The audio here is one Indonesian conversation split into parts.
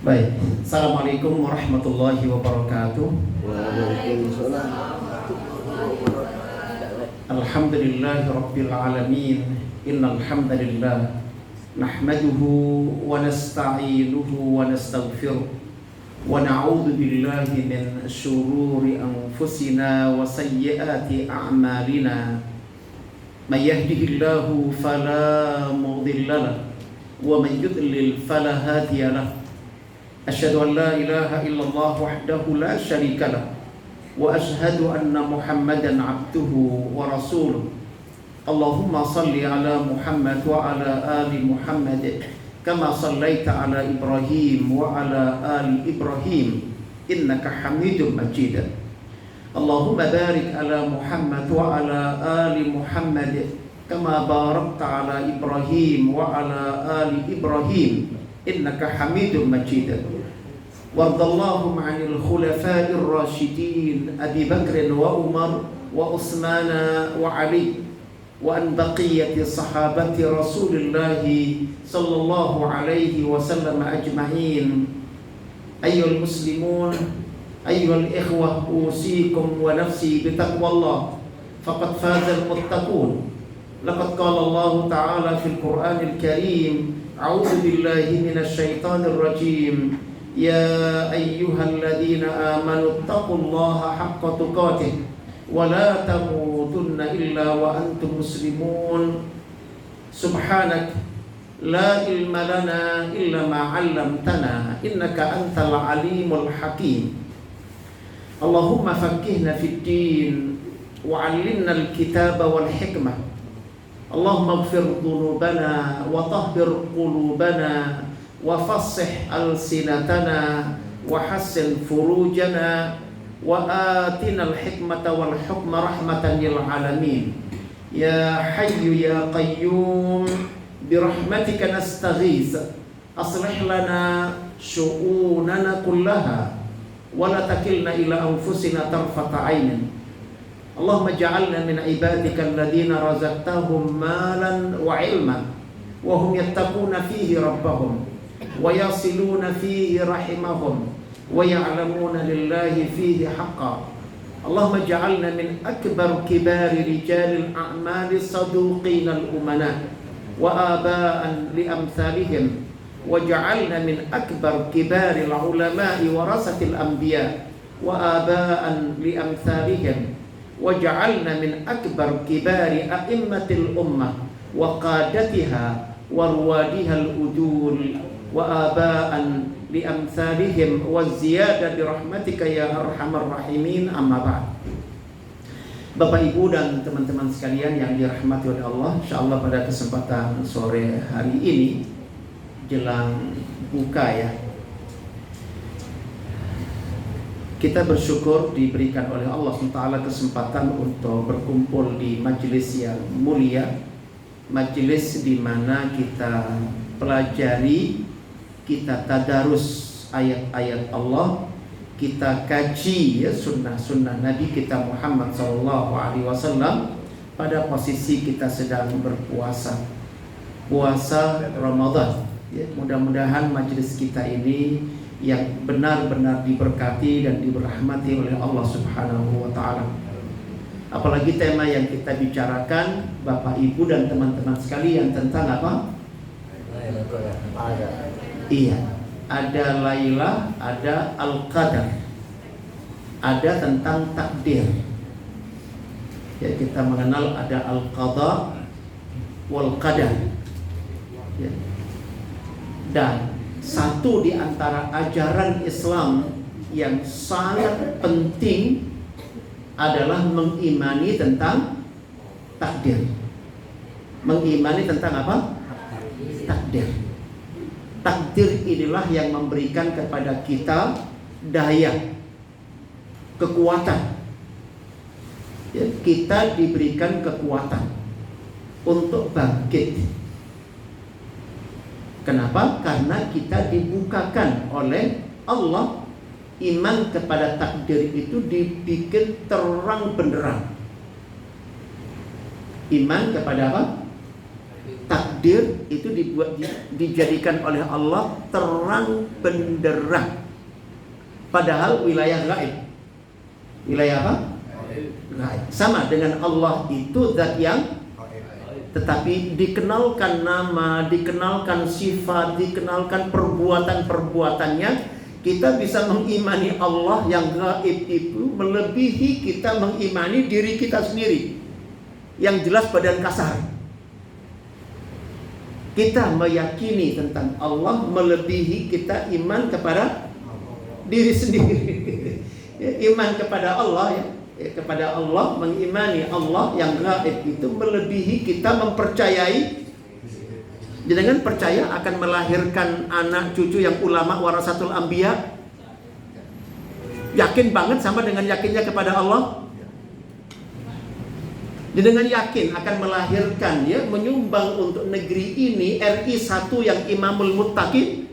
Baik, Assalamualaikum warahmatullahi wabarakatuh. Waalaikumsalam. Alhamdulillahi rabbil alamin. Innal hamdalillah nahmaduhu wa nasta'inuhu wa nastaghfiruh wa na'udzu billahi min shururi anfusina wa sayyiati a'malina. May yahdihillahu fala mudilla lahu wa man yudlil fala hadiya lahu. Asyhadu an la ilaha illallah wahdahu la syarika lahu wa asyhadu anna Muhammadan abduhu wa rasuluh. Allahumma salli ala Muhammad wa ala ali Muhammad kama sallaita ala Ibrahim wa ala ali Ibrahim innaka Hamidum Majid. Allahumma barik ala Muhammad wa ala ali Muhammad kama barakta ala Ibrahim wa ala ali Ibrahim innaka Hamidum Majid. Wardallahum 'anil khulafa'ir rasyidin Abi Bakr wa Umar wa Utsman wa Ali wa an baqiyati sahabati Rasulillah sallallahu alaihi wasallam ajma'in. Ayyuhal muslimun, ayyuhal ikhwah, usikum wa nafsi bitaqwallah faqad fazal muttaqun. Laqad qala Allah ta'ala fil Qur'anil Karim, a'udzu billahi minasy syaithanir rajim. Ya ayyuhalladzina amanu taqullaha haqqa tuqatih wa la tamutunna illa wa antum muslimun. Subhanak la ilma lana illa ma 'allamtana innaka antal alimul hakim. Allahumma faqqihna fid din wa 'allimna al-kitaba wal hikmah. Allahumma ighfir dhunubana wa tahhir qulubana wa fassih alsinatana wa hassin furujana wa atina al-hikmata wal hukma rahmatan lil alamin. Ya hayyu ya qayyum birahmatika nastaghith aslih lana syu'unana kullaha wa la takilna ila anfusina tarfata 'ainin. Allahumma ja'alna min ibadika alladhina razaqtahum malan wa 'ilman wa hum yattaquna fihi rabbahum wa yasiluna fihi rahimahum wa ya'lamuna lillahi fihi haqqan. Allahumma ja'alna min akbar kibari rijalil a'mali saduqin al-umana wa aba'an li amsalihim wa ja'alna min akbar kibari al-ulama'i warasatil anbiya wa aba'an li amsalihim wa ja'alna min akbar kibari a'immatil ummah wa qadatiha wa ruwadiha al-udul wa aba'an li amsalihim wa ziyada bi rahmatika ya arhamar rahimin. Amma ba'd. Bapak Ibu dan teman-teman sekalian yang dirahmati oleh Allah, insyaallah pada kesempatan sore hari ini jelang buka ya, kita bersyukur diberikan oleh Allah SWT kesempatan untuk berkumpul di majelis yang mulia, majelis di mana kita pelajari, kita tadarus ayat-ayat Allah, kita kaji ya sunnah-sunnah Nabi kita Muhammad SAW pada posisi kita sedang berpuasa, puasa Ramadan. Ya, mudah-mudahan majelis kita ini yang benar-benar diberkati dan diberahmati oleh Allah Subhanahu wa taala. Apalagi tema yang kita bicarakan Bapak Ibu dan teman-teman sekalian tentang apa? Iya, ada Lailah, ada Al-Qadar, ada tentang takdir. Ya, kita mengenal ada Al-Qadha wal Qadar. Ya. Dan satu di antara ajaran Islam yang sangat penting adalah mengimani tentang takdir. Mengimani tentang apa? Takdir. Takdir inilah yang memberikan kepada kita daya, kekuatan. Ya, kita diberikan kekuatan untuk bangkit. Kenapa? Karena kita dibukakan oleh Allah. Iman kepada takdir itu dibikin terang benderang. Iman kepada apa? takdir itu dijadikan oleh Allah terang benderang. Padahal wilayah gaib. Wilayah apa? Gaib. Sama dengan Allah itu zat yang tetapi dikenalkan nama, dikenalkan sifat, dikenalkan perbuatan-perbuatannya. Kita bisa mengimani Allah yang gaib itu melebihi kita mengimani diri kita sendiri yang jelas badan kasar. Kita meyakini tentang Allah melebihi kita iman kepada diri sendiri. Iman kepada Allah kepada Allah, mengimani Allah yang gaib itu melebihi kita mempercayai. Jangan percaya akan melahirkan anak cucu yang ulama warasatul anbiya. Yakin banget sama dengan yakinnya kepada Allah. Dengan yakin akan melahirkan menyumbang untuk negeri ini RI 1 yang imamul muttaqin.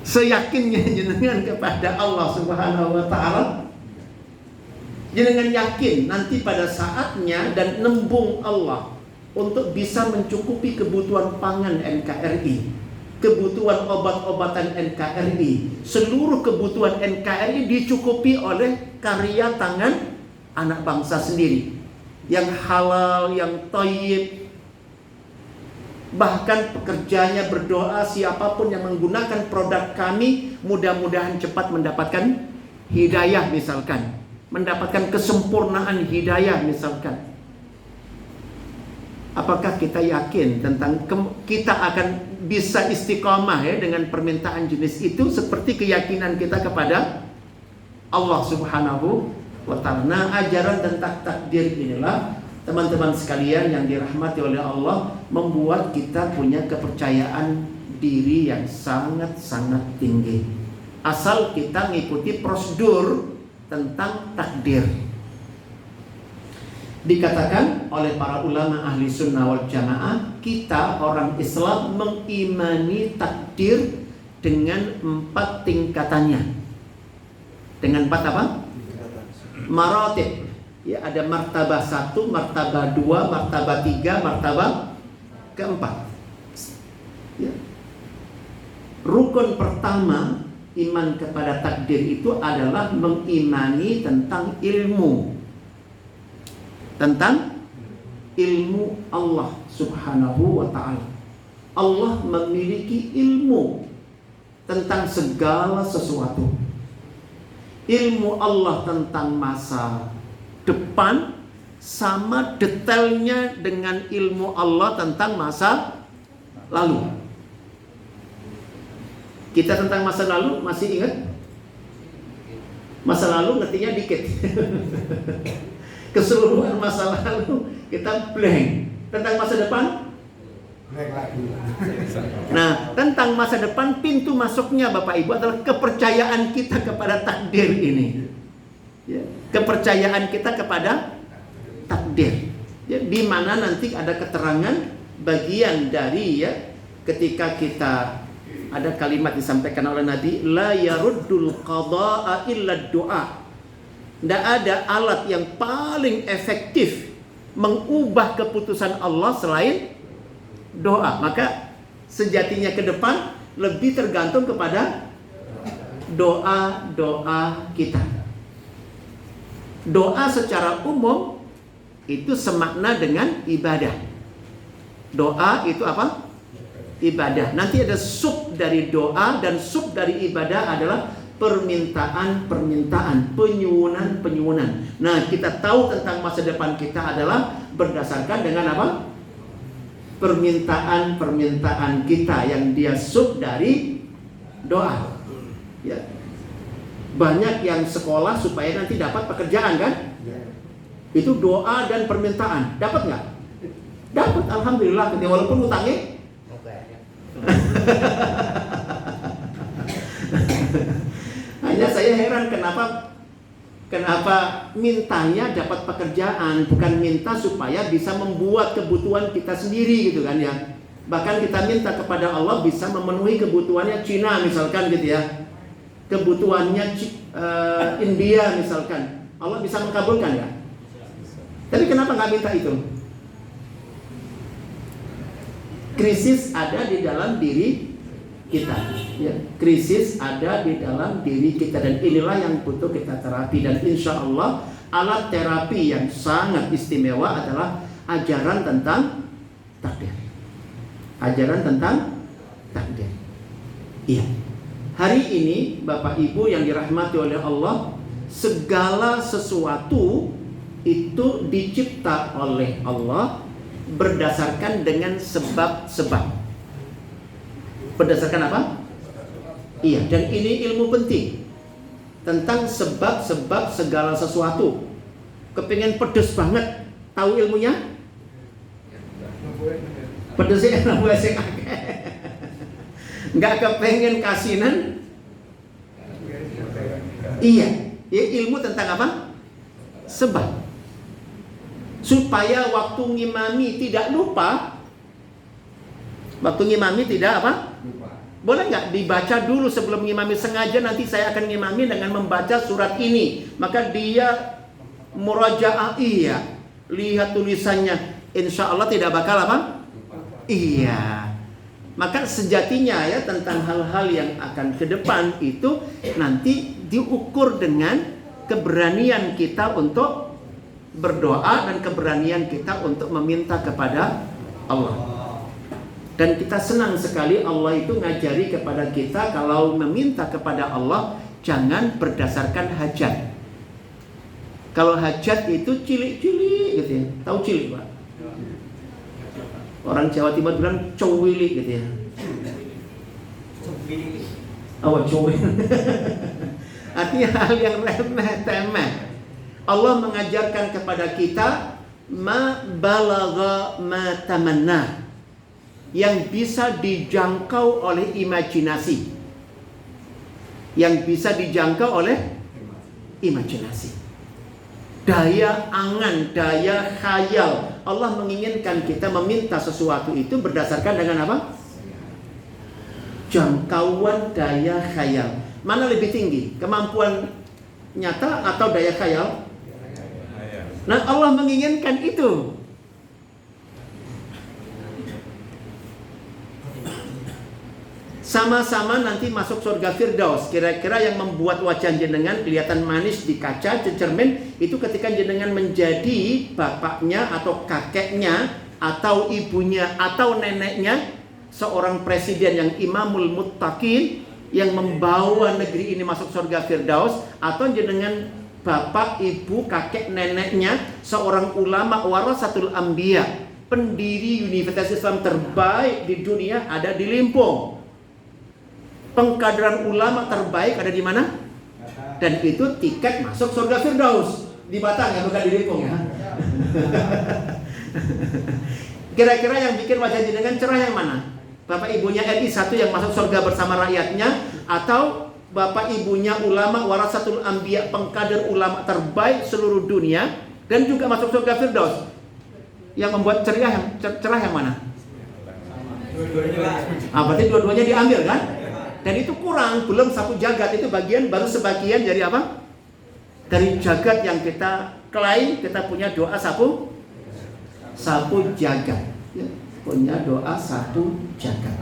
Seyakinnya jenengan kepada Allah Subhanahu wa taala. Jenengan yakin nanti pada saatnya dan nembung Allah untuk bisa mencukupi kebutuhan pangan NKRI, kebutuhan obat-obatan NKRI, seluruh kebutuhan NKRI dicukupi oleh karya tangan anak bangsa sendiri yang halal, yang thayyib. Bahkan pekerjanya berdoa siapapun yang menggunakan produk kami mudah-mudahan cepat mendapatkan hidayah misalkan, mendapatkan kesempurnaan hidayah misalkan. Apakah kita yakin tentang kita akan bisa istiqomah dengan permintaan jenis itu seperti keyakinan kita kepada Allah Subhanahu wa ta'ala? Nah, ajaran tentang takdir inilah teman-teman sekalian yang dirahmati oleh Allah membuat kita punya kepercayaan diri yang sangat-sangat tinggi. Asal kita mengikuti prosedur tentang takdir. Dikatakan oleh para ulama ahli sunnah wal jamaah, kita orang Islam mengimani takdir dengan 4 tingkatannya. Dengan 4 apa? Maratib. Ya, ada martabah 1, martabah 2, martabah 3, martabah keempat. Ya. Rukun pertama iman kepada takdir itu adalah mengimani tentang ilmu. Tentang ilmu Allah Subhanahu wa ta'ala. Allah memiliki ilmu tentang segala sesuatu. Ilmu Allah tentang masa depan sama detailnya dengan ilmu Allah tentang masa lalu. Kita tentang masa lalu masih ingat? Masa lalu ngertinya dikit. Keseluruhan masa lalu kita blank. Tentang masa depan blank lagi. Nah, tentang masa depan pintu masuknya Bapak Ibu adalah kepercayaan kita kepada takdir ini. Ya, kepercayaan kita kepada takdir. Ya, di mana nanti ada keterangan bagian dari ketika kita ada kalimat disampaikan oleh Nabi, la yaruddul qada'a illa du'a. Tidak ada alat yang paling efektif mengubah keputusan Allah selain doa. Maka sejatinya ke depan lebih tergantung kepada doa-doa kita. Doa secara umum itu semakna dengan ibadah. Doa itu apa? Ibadah. Nanti ada sub dari doa dan sub dari ibadah adalah permintaan-permintaan, penyuwunan-penyuwunan. Nah, kita tahu tentang masa depan kita adalah berdasarkan dengan apa? Permintaan-permintaan kita yang dia sub dari doa. Ya. Banyak yang sekolah supaya nanti dapat pekerjaan kan? Itu doa dan permintaan. Dapat nggak? Dapat, alhamdulillah. Walaupun utangnya hanya saya heran kenapa mintanya dapat pekerjaan, bukan minta supaya bisa membuat kebutuhan kita sendiri gitu kan ya. Bahkan kita minta kepada Allah bisa memenuhi kebutuhannya Cina misalkan gitu ya, kebutuhannya India misalkan, Allah bisa mengabulkan ya. Tapi kenapa nggak minta itu? Krisis ada di dalam diri kita, ya. Krisis ada di dalam diri kita, dan inilah yang butuh kita terapi. Dan insya Allah alat terapi yang sangat istimewa adalah ajaran tentang takdir. Ajaran tentang takdir. Iya. Hari ini Bapak Ibu yang dirahmati oleh Allah, segala sesuatu itu dicipta oleh Allah berdasarkan dengan sebab-sebab. Berdasarkan apa? Iya, dan ini ilmu penting tentang sebab-sebab segala sesuatu. Kepingin pedes banget, tahu ilmunya? Pedesnya nambah sing akeh. Enggak kepengen kasinan? Iya, ya, ilmu tentang apa? Sebab. Supaya waktu ngimami tidak lupa. Waktu ngimami tidak apa? Boleh nggak dibaca dulu sebelum ngimami? Sengaja nanti saya akan ngimami dengan membaca surat ini. Maka dia murajaah, iya, lihat tulisannya, insya Allah tidak bakal apa? Iya. Maka sejatinya ya, tentang hal-hal yang akan ke depan itu nanti diukur dengan keberanian kita untuk berdoa dan keberanian kita untuk meminta kepada Allah. Dan kita senang sekali Allah itu ngajari kepada kita kalau meminta kepada Allah jangan berdasarkan hajat. Kalau hajat itu cilik-cilik gitu ya. Tahu cilik, Pak? Orang Jawa Timur bilang cowili gitu ya. Oh, cowili. Artinya hal yang remeh temeh. Allah mengajarkan kepada kita ma balagha ma tamanna, yang bisa dijangkau oleh imajinasi. Yang bisa dijangkau oleh imajinasi. Daya angan, daya khayal. Allah menginginkan kita meminta sesuatu itu berdasarkan dengan apa? Jangkauan daya khayal. Mana lebih tinggi? Kemampuan nyata atau daya khayal? Nah, Allah menginginkan itu. Sama-sama nanti masuk surga Firdaus. Kira-kira yang membuat wajah jenengan kelihatan manis di kaca cermin itu ketika jenengan menjadi bapaknya atau kakeknya atau ibunya atau neneknya seorang presiden yang imamul muttaqin yang membawa negeri ini masuk surga Firdaus, atau jenengan bapak, ibu, kakek, neneknya seorang ulama warasatul anbiya, pendiri Universitas Islam terbaik di dunia ada di Limpung. Pengkaderan ulama terbaik ada di mana? Dan itu tiket masuk surga Firdaus di Batang ya, bukan di Limpung ya. Kira-kira yang bikin wajah jenengan cerah yang mana? Bapak ibunya RI 1 yang masuk surga bersama rakyatnya, atau bapak ibunya ulama warasatul anbiya, pengkader ulama terbaik seluruh dunia dan juga masuk surga Firdaus? Yang membuat cerah yang mana? Berarti dua-duanya diambil kan? Dan itu kurang, belum sapu jagat, itu baru sebagian dari apa? Dari jagat yang kita klaim kita punya doa sapu jagat. Ya, punya doa sapu jagat.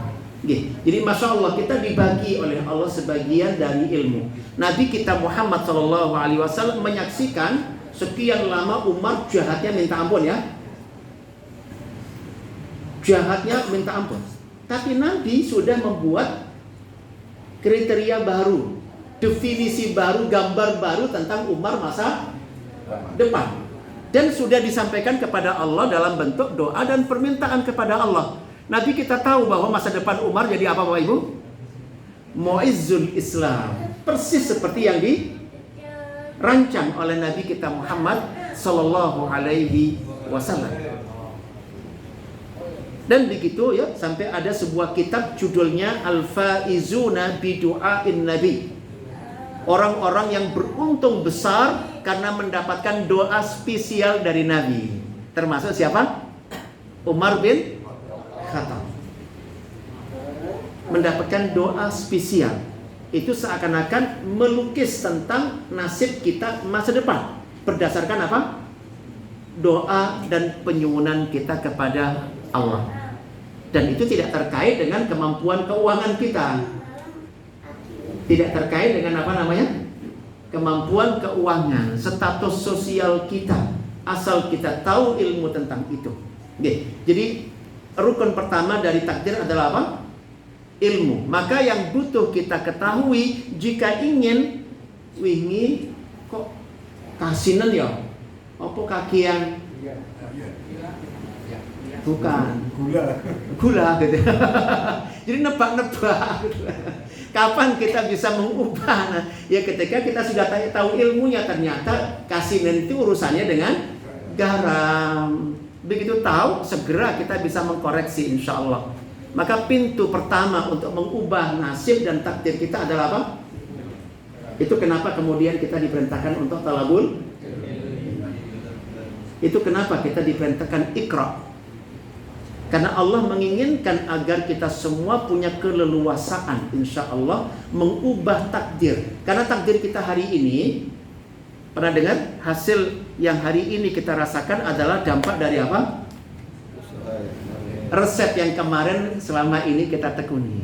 Jadi Masya Allah, kita dibagi oleh Allah sebagian dari ilmu. Nabi kita Muhammad SAW menyaksikan sekian lama Umar jahatnya minta ampun ya. Jahatnya minta ampun. Tapi Nabi sudah membuat kriteria baru, definisi baru, gambar baru tentang Umar masa depan. Dan sudah disampaikan kepada Allah dalam bentuk doa dan permintaan kepada Allah. Nabi kita tahu bahwa masa depan Umar jadi apa Bapak Ibu? Mu'izzul Islam. Persis seperti yang dirancang oleh Nabi kita Muhammad Sallallahu Alaihi Wasallam. Dan begitu ya, sampai ada sebuah kitab judulnya Al-Faizuna Bidu'ain Nabi. Orang-orang yang beruntung besar karena mendapatkan doa spesial dari Nabi. Termasuk siapa? Umar bin Khattab. Mendapatkan doa spesial. Itu seakan-akan melukis tentang nasib kita masa depan. Berdasarkan apa? Doa dan penyuwunan kita kepada Allah. Dan itu tidak terkait dengan kemampuan keuangan kita. Tidak terkait dengan apa namanya? Kemampuan keuangan, status sosial kita. Asal kita tahu ilmu tentang itu. Oke. Jadi rukun pertama dari takdir adalah apa? Ilmu. Maka yang butuh kita ketahui jika ingin wingi kok kasinan ya? Apa kakian? Bukan. Gula gitu. Jadi nebak-nebak gitu. Kapan kita bisa mengubah? Nah, ya ketika kita sudah tahu ilmunya, ternyata kasinan itu urusannya dengan garam. Begitu tahu, segera kita bisa mengkoreksi insya Allah. Maka pintu pertama untuk mengubah nasib dan takdir kita adalah apa? Itu kenapa kemudian kita diperintahkan untuk talabul. Itu kenapa kita diperintahkan ikra. Karena Allah menginginkan agar kita semua punya keleluasaan insya Allah mengubah takdir. Karena takdir kita hari ini, pernah dengar hasil yang hari ini kita rasakan adalah dampak dari apa? Resep yang kemarin selama ini kita tekuni.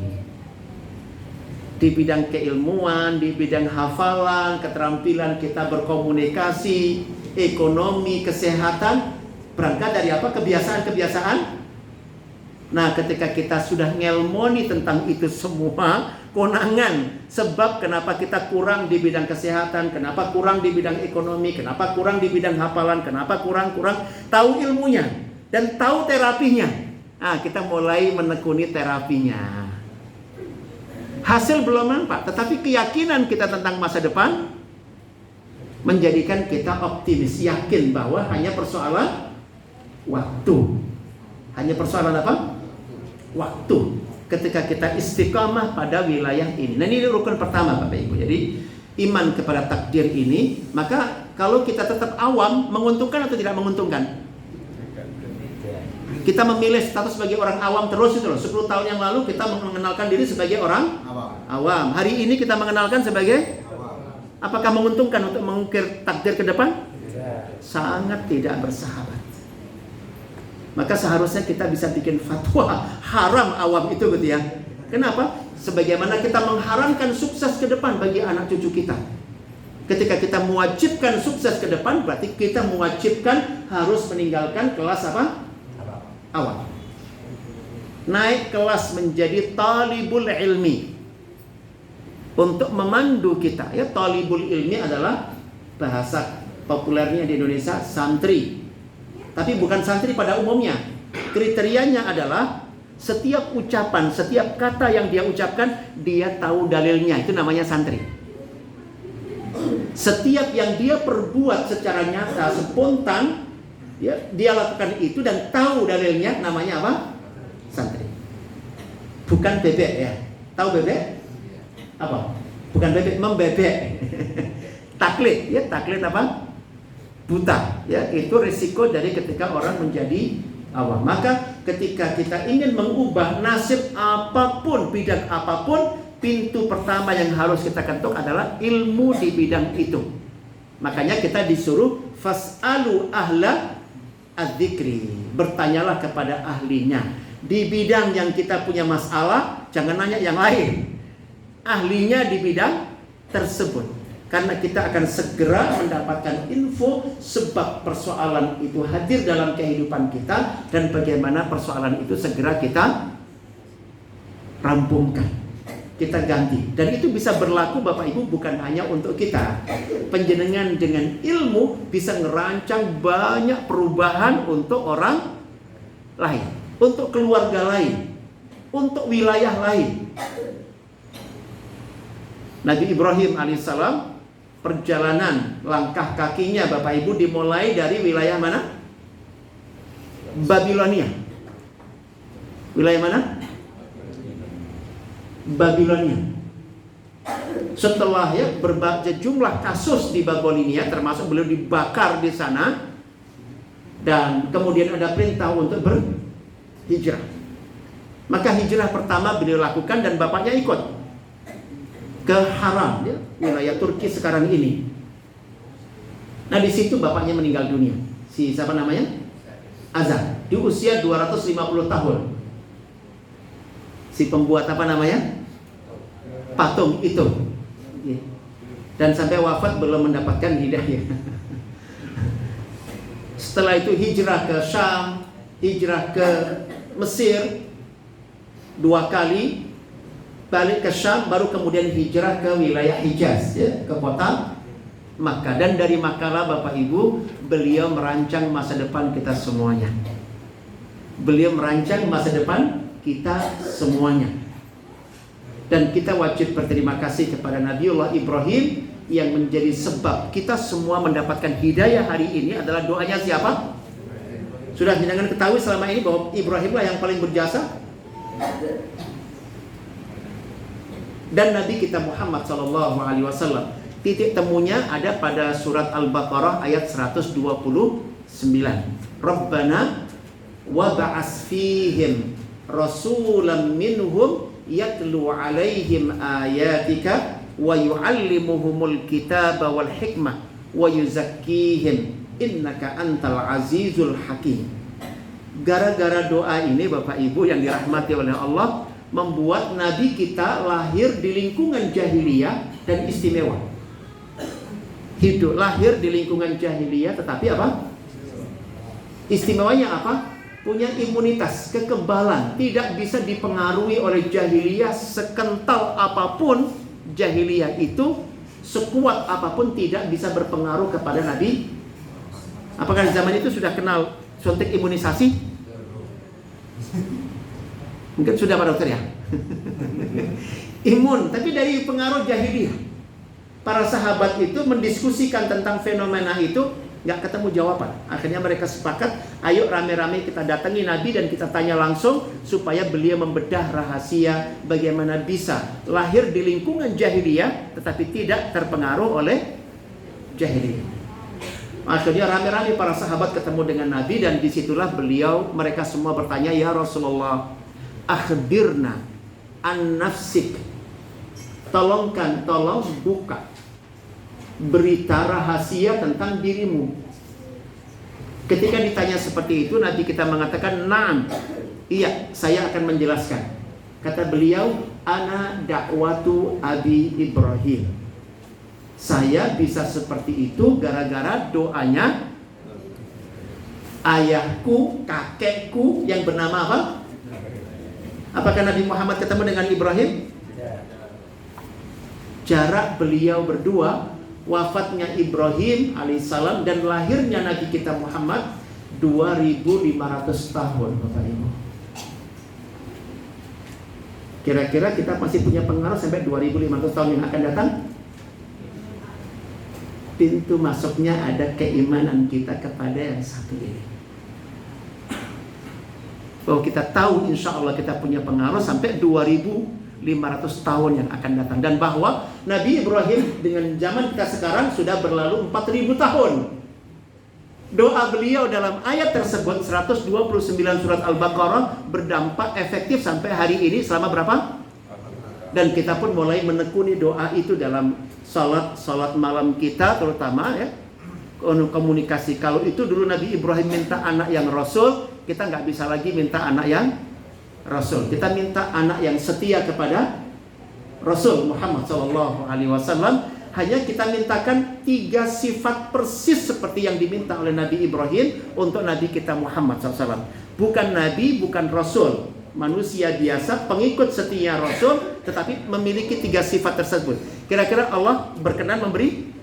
Di bidang keilmuan, di bidang hafalan, keterampilan kita berkomunikasi, ekonomi, kesehatan, berangkat dari apa? Kebiasaan-kebiasaan. Nah, ketika kita sudah ngelmoni tentang itu semua, konangan sebab kenapa kita kurang di bidang kesehatan, kenapa kurang di bidang ekonomi, kenapa kurang di bidang hafalan, kenapa kurang tahu ilmunya dan tahu terapinya. Nah, kita mulai menekuni terapinya. Hasil belum nampak, tetapi keyakinan kita tentang masa depan menjadikan kita optimis, yakin bahwa hanya persoalan waktu. Hanya persoalan apa? Waktu. Ketika kita istiqamah pada wilayah ini. Nah, ini rukun pertama Bapak Ibu. Jadi iman kepada takdir ini, maka kalau kita tetap awam, menguntungkan atau tidak menguntungkan? Kita memilih status sebagai orang awam terus itu loh. 10 tahun yang lalu kita mengenalkan diri sebagai orang awam. Hari ini kita mengenalkan sebagai apakah menguntungkan untuk mengukir takdir ke depan? Sangat tidak bersahabat. Maka seharusnya kita bisa bikin fatwa haram awam itu gitu ya. Kenapa? Sebagaimana kita mengharamkan sukses ke depan bagi anak cucu kita. Ketika kita mewajibkan sukses ke depan, berarti kita mewajibkan harus meninggalkan kelas apa? Awam. Naik kelas menjadi talibul ilmi. Untuk memandu kita, ya, talibul ilmi adalah bahasa populernya di Indonesia santri. Tapi bukan santri pada umumnya. Kriterianya adalah setiap ucapan, setiap kata yang dia ucapkan, dia tahu dalilnya. Itu namanya santri. Setiap yang dia perbuat secara nyata, spontan, ya, dia lakukan itu dan tahu dalilnya, namanya apa? Santri. Bukan bebek ya. Tahu bebek? Apa? Bukan bebek, membebek. Taklid, ya, taklid apa? Buta, ya, itu risiko dari ketika orang menjadi awam. Maka ketika kita ingin mengubah nasib apapun, bidang apapun, pintu pertama yang harus kita ketuk adalah ilmu di bidang itu. Makanya kita disuruh fas'alu ahla adzikri, bertanyalah kepada ahlinya. Di bidang yang kita punya masalah, jangan nanya yang lain. Ahlinya di bidang tersebut. Karena kita akan segera mendapatkan info sebab persoalan itu hadir dalam kehidupan kita dan bagaimana persoalan itu segera kita rampungkan, kita ganti. Dan itu bisa berlaku Bapak Ibu bukan hanya untuk kita. Panjenengan dengan ilmu bisa ngerancang banyak perubahan untuk orang lain, untuk keluarga lain, untuk wilayah lain. Nabi Ibrahim alaihissalam, perjalanan langkah kakinya Bapak Ibu dimulai dari wilayah mana? Babilonia. Wilayah mana? Babilonia. Setelah ya berbagai jumlah kasus di Babilonia, termasuk beliau dibakar di sana, dan kemudian ada perintah untuk berhijrah. Maka hijrah pertama beliau lakukan dan bapaknya ikut ke Haram, ya, wilayah Turki sekarang ini. Nah, di situ bapaknya meninggal dunia. Si siapa namanya? Azar. Di usia 250 tahun. Si pembuat apa namanya? Patung itu. Dan sampai wafat belum mendapatkan hidayah. Setelah itu hijrah ke Syam, hijrah ke Mesir 2 kali, balik ke Syam, baru kemudian hijrah ke wilayah Hijaz, ya, ke kota Makkah. Dan dari Makkah lah Bapak Ibu, beliau merancang masa depan kita semuanya. Beliau merancang masa depan kita semuanya. Dan kita wajib berterima kasih kepada Nabiullah Ibrahim yang menjadi sebab kita semua mendapatkan hidayah hari ini. Adalah doanya siapa? Sudah jangan ketahui selama ini bahwa Ibrahimlah yang paling berjasa. Dan Nabi kita Muhammad SAW, titik temunya ada pada surat Al-Baqarah ayat 129. Rabbana wa ba'as fihim rasulan minhum yatlu alaihim ayatika wa yu'allimuhumul kitaba wal hikmah wa yuzakkihim innaka antal azizul hakim. Gara-gara doa ini Bapak Ibu yang dirahmati oleh Allah, membuat Nabi kita lahir di lingkungan jahiliyah dan istimewa. Hidup lahir di lingkungan jahiliyah, tetapi apa? Istimewanya apa? Punya imunitas, kekebalan, tidak bisa dipengaruhi oleh jahiliyah. Sekental apapun jahiliyah itu, sekuat apapun tidak bisa berpengaruh kepada Nabi. Apakah zaman itu sudah kenal suntik imunisasi? Mungkin sudah Pak Dokter ya. Imun, tapi dari pengaruh jahiliyah. Para sahabat itu mendiskusikan tentang fenomena itu, nggak ketemu jawaban. Akhirnya mereka sepakat, ayo rame-rame kita datangi Nabi dan kita tanya langsung supaya beliau membedah rahasia bagaimana bisa lahir di lingkungan jahiliyah tetapi tidak terpengaruh oleh jahiliyah. Akhirnya rame-rame para sahabat ketemu dengan Nabi dan disitulah mereka semua bertanya, ya Rasulullah, akhbirna an nafsik. Tolong buka berita rahasia tentang dirimu. Ketika ditanya seperti itu, Nabi kita mengatakan, "Na'am, iya, saya akan menjelaskan." Kata beliau, "Ana dakwatu Abi Ibrahim." Saya bisa seperti itu gara-gara doanya ayahku, kakekku yang bernama apa? Apakah Nabi Muhammad ketemu dengan Ibrahim? Jarak beliau berdua, wafatnya Ibrahim alaihissalam dan lahirnya Nabi kita Muhammad 2500 tahun, Bapak Ibu. Kira-kira kita masih punya pengaruh sampai 2500 tahun yang akan datang? Pintu masuknya ada keimanan kita kepada yang satu ini. Bahwa kita tahu insya Allah kita punya pengaruh sampai 2500 tahun yang akan datang. Dan bahwa Nabi Ibrahim dengan zaman kita sekarang sudah berlalu 4000 tahun. Doa beliau dalam ayat tersebut 129 surat Al-Baqarah berdampak efektif sampai hari ini selama berapa? Dan kita pun mulai menekuni doa itu dalam salat malam kita terutama ya. Komunikasi. Kalau itu dulu Nabi Ibrahim minta anak yang Rasul, kita nggak bisa lagi minta anak yang Rasul. Kita minta anak yang setia kepada Rasul Muhammad SAW. Hanya kita mintakan 3 sifat persis seperti yang diminta oleh Nabi Ibrahim untuk Nabi kita Muhammad SAW. Bukan Nabi, bukan Rasul, manusia biasa, pengikut setia Rasul, tetapi memiliki 3 sifat tersebut. Kira-kira Allah berkenan memberi?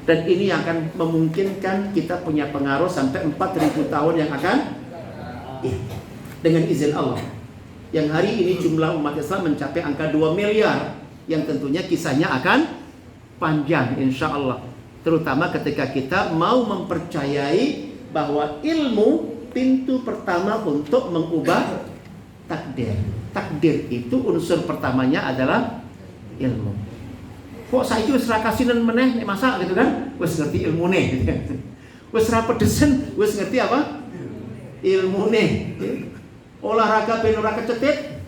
Dan ini akan memungkinkan kita punya pengaruh sampai 4000 tahun yang akan dengan izin Allah. Yang hari ini jumlah umat Islam mencapai angka 2 miliar, yang tentunya kisahnya akan panjang insya Allah. Terutama ketika kita mau mempercayai bahwa ilmu pintu pertama untuk mengubah takdir. Takdir itu unsur pertamanya adalah ilmu. Kok saiki wis ra kasinan meneh nek masak gitu kan? Wis ngerti ilmune. Wis ra pedesen, wis ngerti apa? Ilmune. Olahraga ben ora kecetit,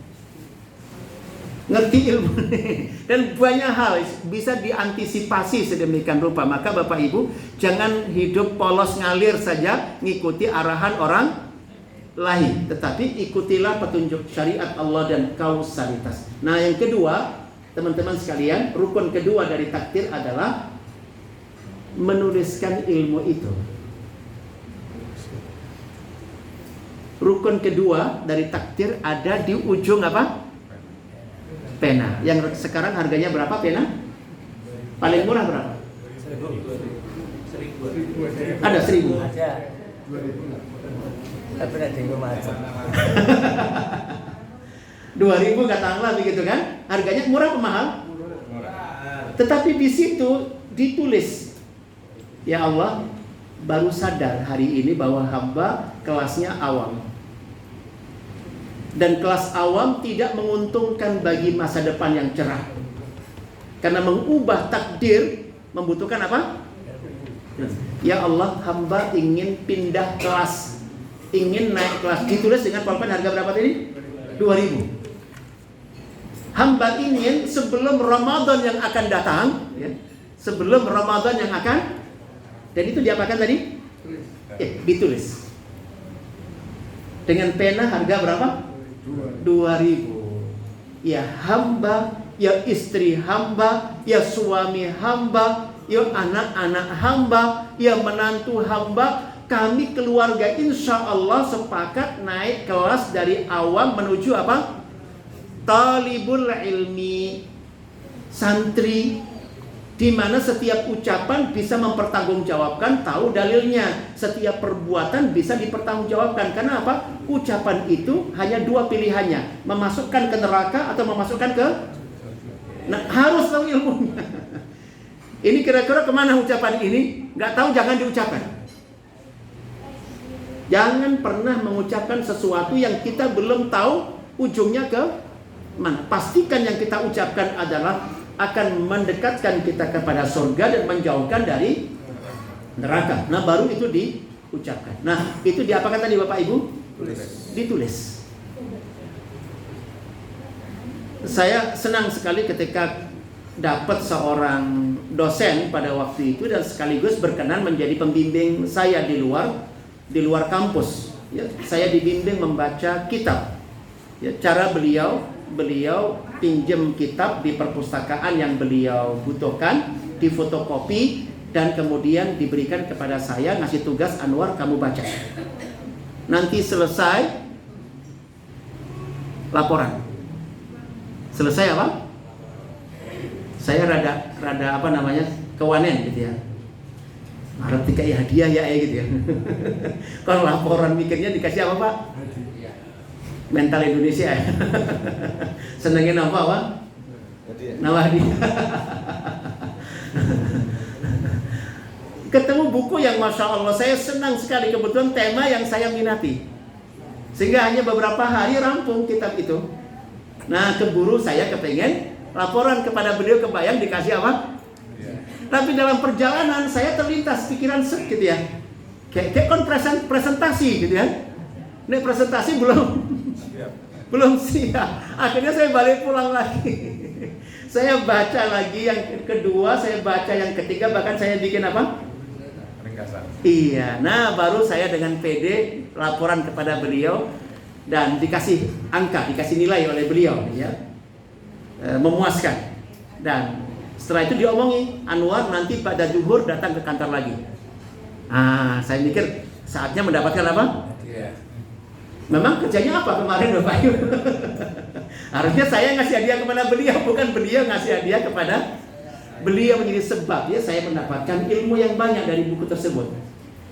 ngerti ilmune. Dan banyak hal bisa diantisipasi sedemikian rupa. Maka Bapak Ibu, jangan hidup polos ngalir saja ngikuti arahan orang lahi, tetapi ikutilah petunjuk syariat Allah dan kausalitas. Nah, yang kedua, teman-teman sekalian, rukun kedua dari takdir adalah menuliskan ilmu itu. Rukun kedua dari takdir ada di ujung apa? Pena. Yang sekarang harganya berapa pena? Paling murah berapa? 1.000. Ada 1.000. Ada. Tapi nanti gue macam. 2.000 katakanlah begitu kan? Harganya murah apa mahal? Tetapi di situ ditulis, ya Allah, baru sadar hari ini bahwa hamba kelasnya awam. Dan kelas awam tidak menguntungkan bagi masa depan yang cerah. Karena mengubah takdir membutuhkan apa? Ya Allah, hamba ingin pindah kelas, ingin naik kelas. Ditulis dengan pulpen harga berapa tadi? 2.000. Hamba ingin sebelum Ramadan yang akan datang, ya, sebelum Ramadan yang akan, dan itu diapakan tadi? Ditulis. Dengan pena harga berapa? 2.000. Ya hamba, ya istri hamba, ya suami hamba, ya anak-anak hamba, ya menantu hamba, kami keluarga insya Allah sepakat naik kelas dari awam menuju apa? Talibul ilmi, santri, di mana setiap ucapan bisa mempertanggungjawabkan, tahu dalilnya. Setiap perbuatan bisa dipertanggungjawabkan. Karena apa? Ucapan itu hanya dua pilihannya, memasukkan ke neraka atau memasukkan ke. Nah, harus tahu ilmunya. Ini kira-kira kemana ucapan ini? Nggak tahu, jangan diucapkan. Jangan pernah mengucapkan sesuatu yang kita belum tahu ujungnya ke mana. Pastikan yang kita ucapkan adalah akan mendekatkan kita kepada surga dan menjauhkan dari neraka. Nah, baru itu diucapkan. Nah, itu diapakan tadi Bapak Ibu? Ditulis. Saya senang sekali ketika dapat seorang dosen pada waktu itu dan sekaligus berkenan menjadi pembimbing saya di luar kampus. Ya, saya dibimbing membaca kitab. Ya, cara beliau pinjam kitab di perpustakaan yang beliau butuhkan, difotokopi dan kemudian diberikan kepada saya, ngasih tugas, Anwar kamu baca. Nanti selesai laporan. Selesai apa? Saya rada apa namanya? Kewanen gitu ya. Harap dikai hadiah ya gitu ya. Kalau laporan mikirnya dikasih apa, Pak? Mental Indonesia. Senengin apa, Pak? Hadiah. Ketemu buku yang Masya Allah saya senang sekali, kebetulan tema yang saya minati. Sehingga hanya beberapa hari rampung kitab itu. Nah, keburu saya kepengen laporan kepada beliau, kebayang dikasih apa? Tapi dalam perjalanan saya terlintas pikiran gitu ya. Kayak presentasi gitu ya. Ini presentasi belum siap. Akhirnya saya balik pulang lagi. Saya baca lagi yang kedua, saya baca yang ketiga, bahkan saya bikin apa? Ringkasan. Iya. Nah, baru saya dengan PD laporan kepada beliau dan dikasih angka, dikasih nilai oleh beliau ya. Memuaskan. Dan setelah itu diomongi, Anwar nanti pada zuhur datang ke kantor lagi. Ah, saya mikir saatnya mendapatkan apa? Memang kerjanya apa kemarin Bapak Ibu? Harusnya saya ngasih hadiah kepada beliau, bukan beliau ngasih hadiah kepada beliau, menjadi sebab ya saya mendapatkan ilmu yang banyak dari buku tersebut.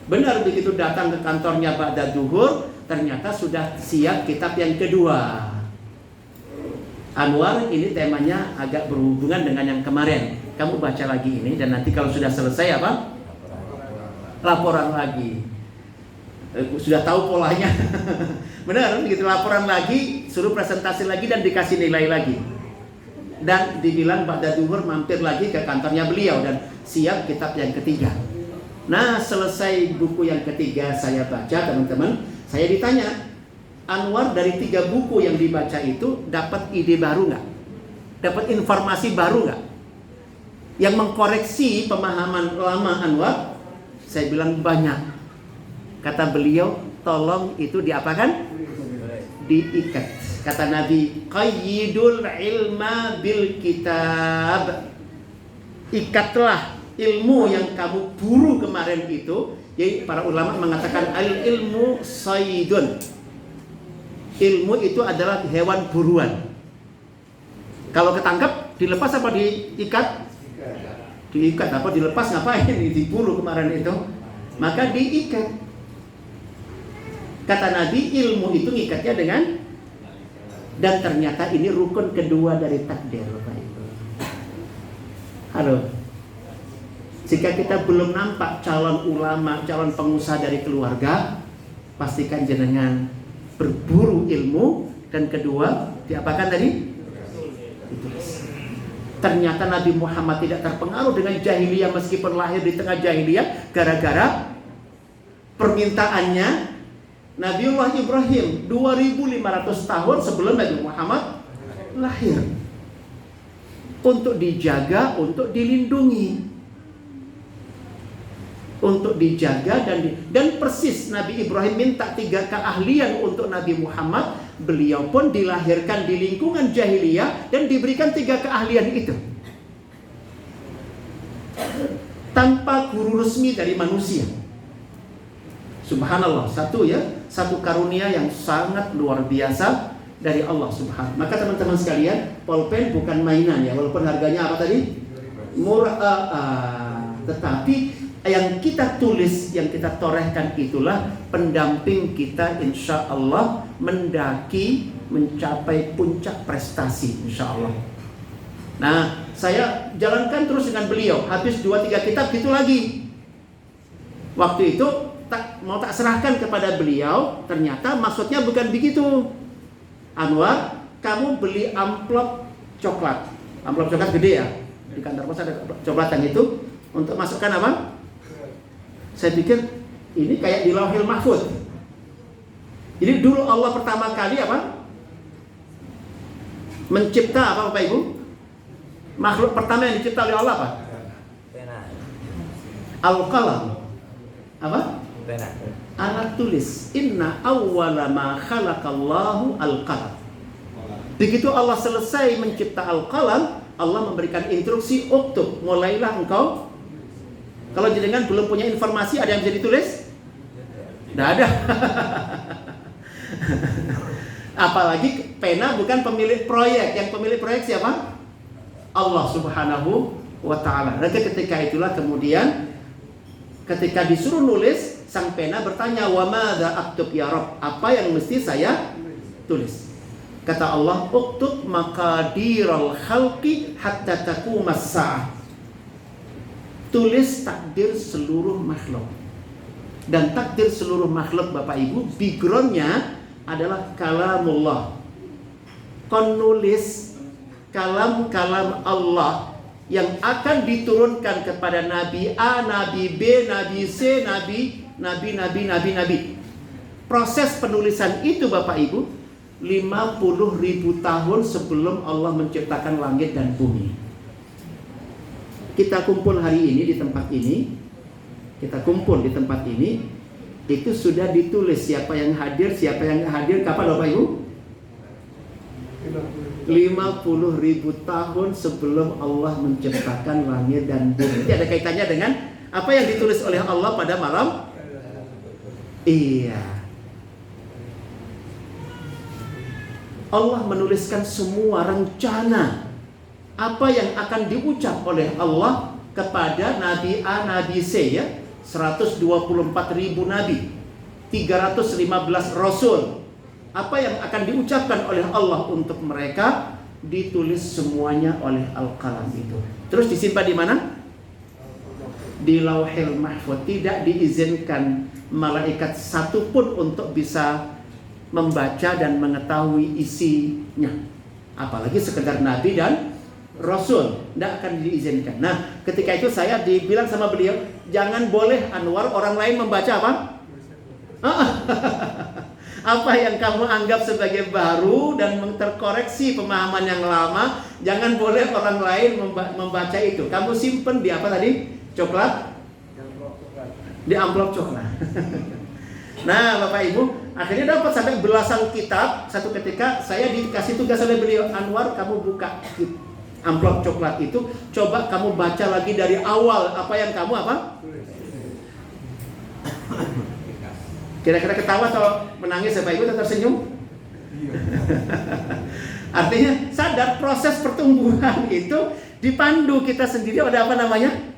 Benar, begitu datang ke kantornya pada zuhur, ternyata sudah siap kitab yang kedua. Anwar, ini temanya agak berhubungan dengan yang kemarin. Kamu baca lagi ini dan nanti kalau sudah selesai apa? Laporan lagi. Sudah tahu polanya. Benar, begitu laporan lagi, suruh presentasi lagi dan dikasih nilai lagi. Dan dibilang pada zuhur mampir lagi ke kantornya beliau dan siap kitab yang ketiga. Nah, selesai buku yang ketiga saya baca, teman-teman, saya ditanya, Anwar dari 3 buku yang dibaca itu dapat ide baru nggak? Dapat informasi baru nggak? Yang mengkoreksi pemahaman lama Anwar? Saya bilang banyak. Kata beliau, tolong itu diapakan? Diikat. Kata Nabi, qayyidul ilma bil kitab. Ikatlah ilmu yang kamu buru kemarin itu. Jadi para ulama mengatakan al ilmu saydun. Ilmu itu adalah hewan buruan. Kalau ketangkep, dilepas apa diikat? Diikat. Apa dilepas ngapain? Diburu kemarin itu. Maka diikat. Kata Nabi, ilmu itu ngikatnya dengan, dan ternyata ini rukun kedua dari takdir, Bapak Ibu. Halo. Jika kita belum nampak calon ulama, calon pengusaha dari keluarga, pastikan jenengan berburu ilmu. Dan kedua, diapakan tadi? Ditulis. Ternyata Nabi Muhammad tidak terpengaruh dengan jahiliyah meskipun lahir di tengah jahiliyah, gara-gara permintaannya Nabiullah Ibrahim 2500 tahun sebelum Nabi Muhammad lahir, untuk dijaga, untuk dilindungi, untuk dijaga dan persis Nabi Ibrahim minta 3 keahlian untuk Nabi Muhammad. Beliau pun dilahirkan di lingkungan jahiliyah dan diberikan 3 keahlian itu tanpa guru resmi dari manusia. Subhanallah, satu karunia yang sangat luar biasa dari Allah Subhanahu. Maka teman-teman sekalian, pulpen bukan mainan ya, walaupun harganya apa tadi? Murah, tetapi yang kita tulis, yang kita torehkan itulah pendamping kita insya Allah mendaki mencapai puncak prestasi insya Allah. Nah, saya jalankan terus dengan beliau. Habis 2-3 kitab gitu lagi. Waktu itu mau tak serahkan kepada beliau, ternyata maksudnya bukan begitu. Anwar, kamu beli amplop coklat. Amplop coklat gede ya. Di kantor pos ada coklatan itu untuk masukkan apa? Saya pikir ini kayak di Lauhil Mahfuz. Jadi dulu Allah pertama kali apa? Mencipta apa Bapak Ibu? Makhluk pertama yang dicipta oleh Allah apa? Pena. Al-qalam. Apa? Pena. Alat tulis. Inna awwala ma khalaqallahu al-qalam. Begitu Allah selesai mencipta al-qalam, Allah memberikan instruksi, uktub, mulailah engkau. Kalau jenengan belum punya informasi, ada yang bisa ditulis? Tidak ada. Apalagi pena bukan pemilik proyek. Yang pemilik proyek siapa? Allah Subhanahu wa ta'ala. Dan ketika itulah kemudian ketika disuruh nulis, sang pena bertanya, wa madza aktub ya Rabb? Apa yang mesti saya tulis? Kata Allah, uktub maqadiral khalqi hatta taqumas sa'ah. Tulis takdir seluruh makhluk. Dan takdir seluruh makhluk Bapak Ibu, backgroundnya adalah kalamullah. Kon nulis kalam-kalam Allah yang akan diturunkan kepada Nabi A, Nabi B, Nabi C, Nabi. Proses penulisan itu Bapak Ibu 50.000 tahun sebelum Allah menciptakan langit dan bumi. Kita kumpul hari ini di tempat ini, itu sudah ditulis siapa yang hadir, siapa yang nggak hadir, kapan Bapak Ibu? 50.000 tahun sebelum Allah menciptakan langit dan bumi. Ini ada kaitannya dengan apa yang ditulis oleh Allah pada malam. Iya. Allah menuliskan semua rencana apa yang akan diucap oleh Allah kepada Nabi A, Nabi C ya. 124.000 Nabi, 315 Rasul. Apa yang akan diucapkan oleh Allah untuk mereka ditulis semuanya oleh Al-Qalam itu. Terus disimpan di mana? Di Lauhil Mahfuz. Tidak diizinkan malaikat satupun untuk bisa membaca dan mengetahui isinya. Apalagi sekedar Nabi dan Rasul, tidak akan diizinkan. Nah, ketika itu saya dibilang sama beliau, jangan boleh Anwar orang lain membaca apa? Apa yang kamu anggap sebagai baru dan terkoreksi pemahaman yang lama, jangan boleh orang lain membaca itu. Kamu simpen di apa tadi? Coklat? Di amplop coklat. Nah, Bapak Ibu, akhirnya dapat sampai belasan kitab. Satu ketika saya dikasih tugas oleh beliau, Anwar, kamu buka amplop coklat itu, coba kamu baca lagi dari awal apa yang kamu apa? Kira-kira ketawa atau menangis Bapak Ibu, atau tersenyum? Artinya sadar proses pertumbuhan itu dipandu kita sendiri oleh apa namanya?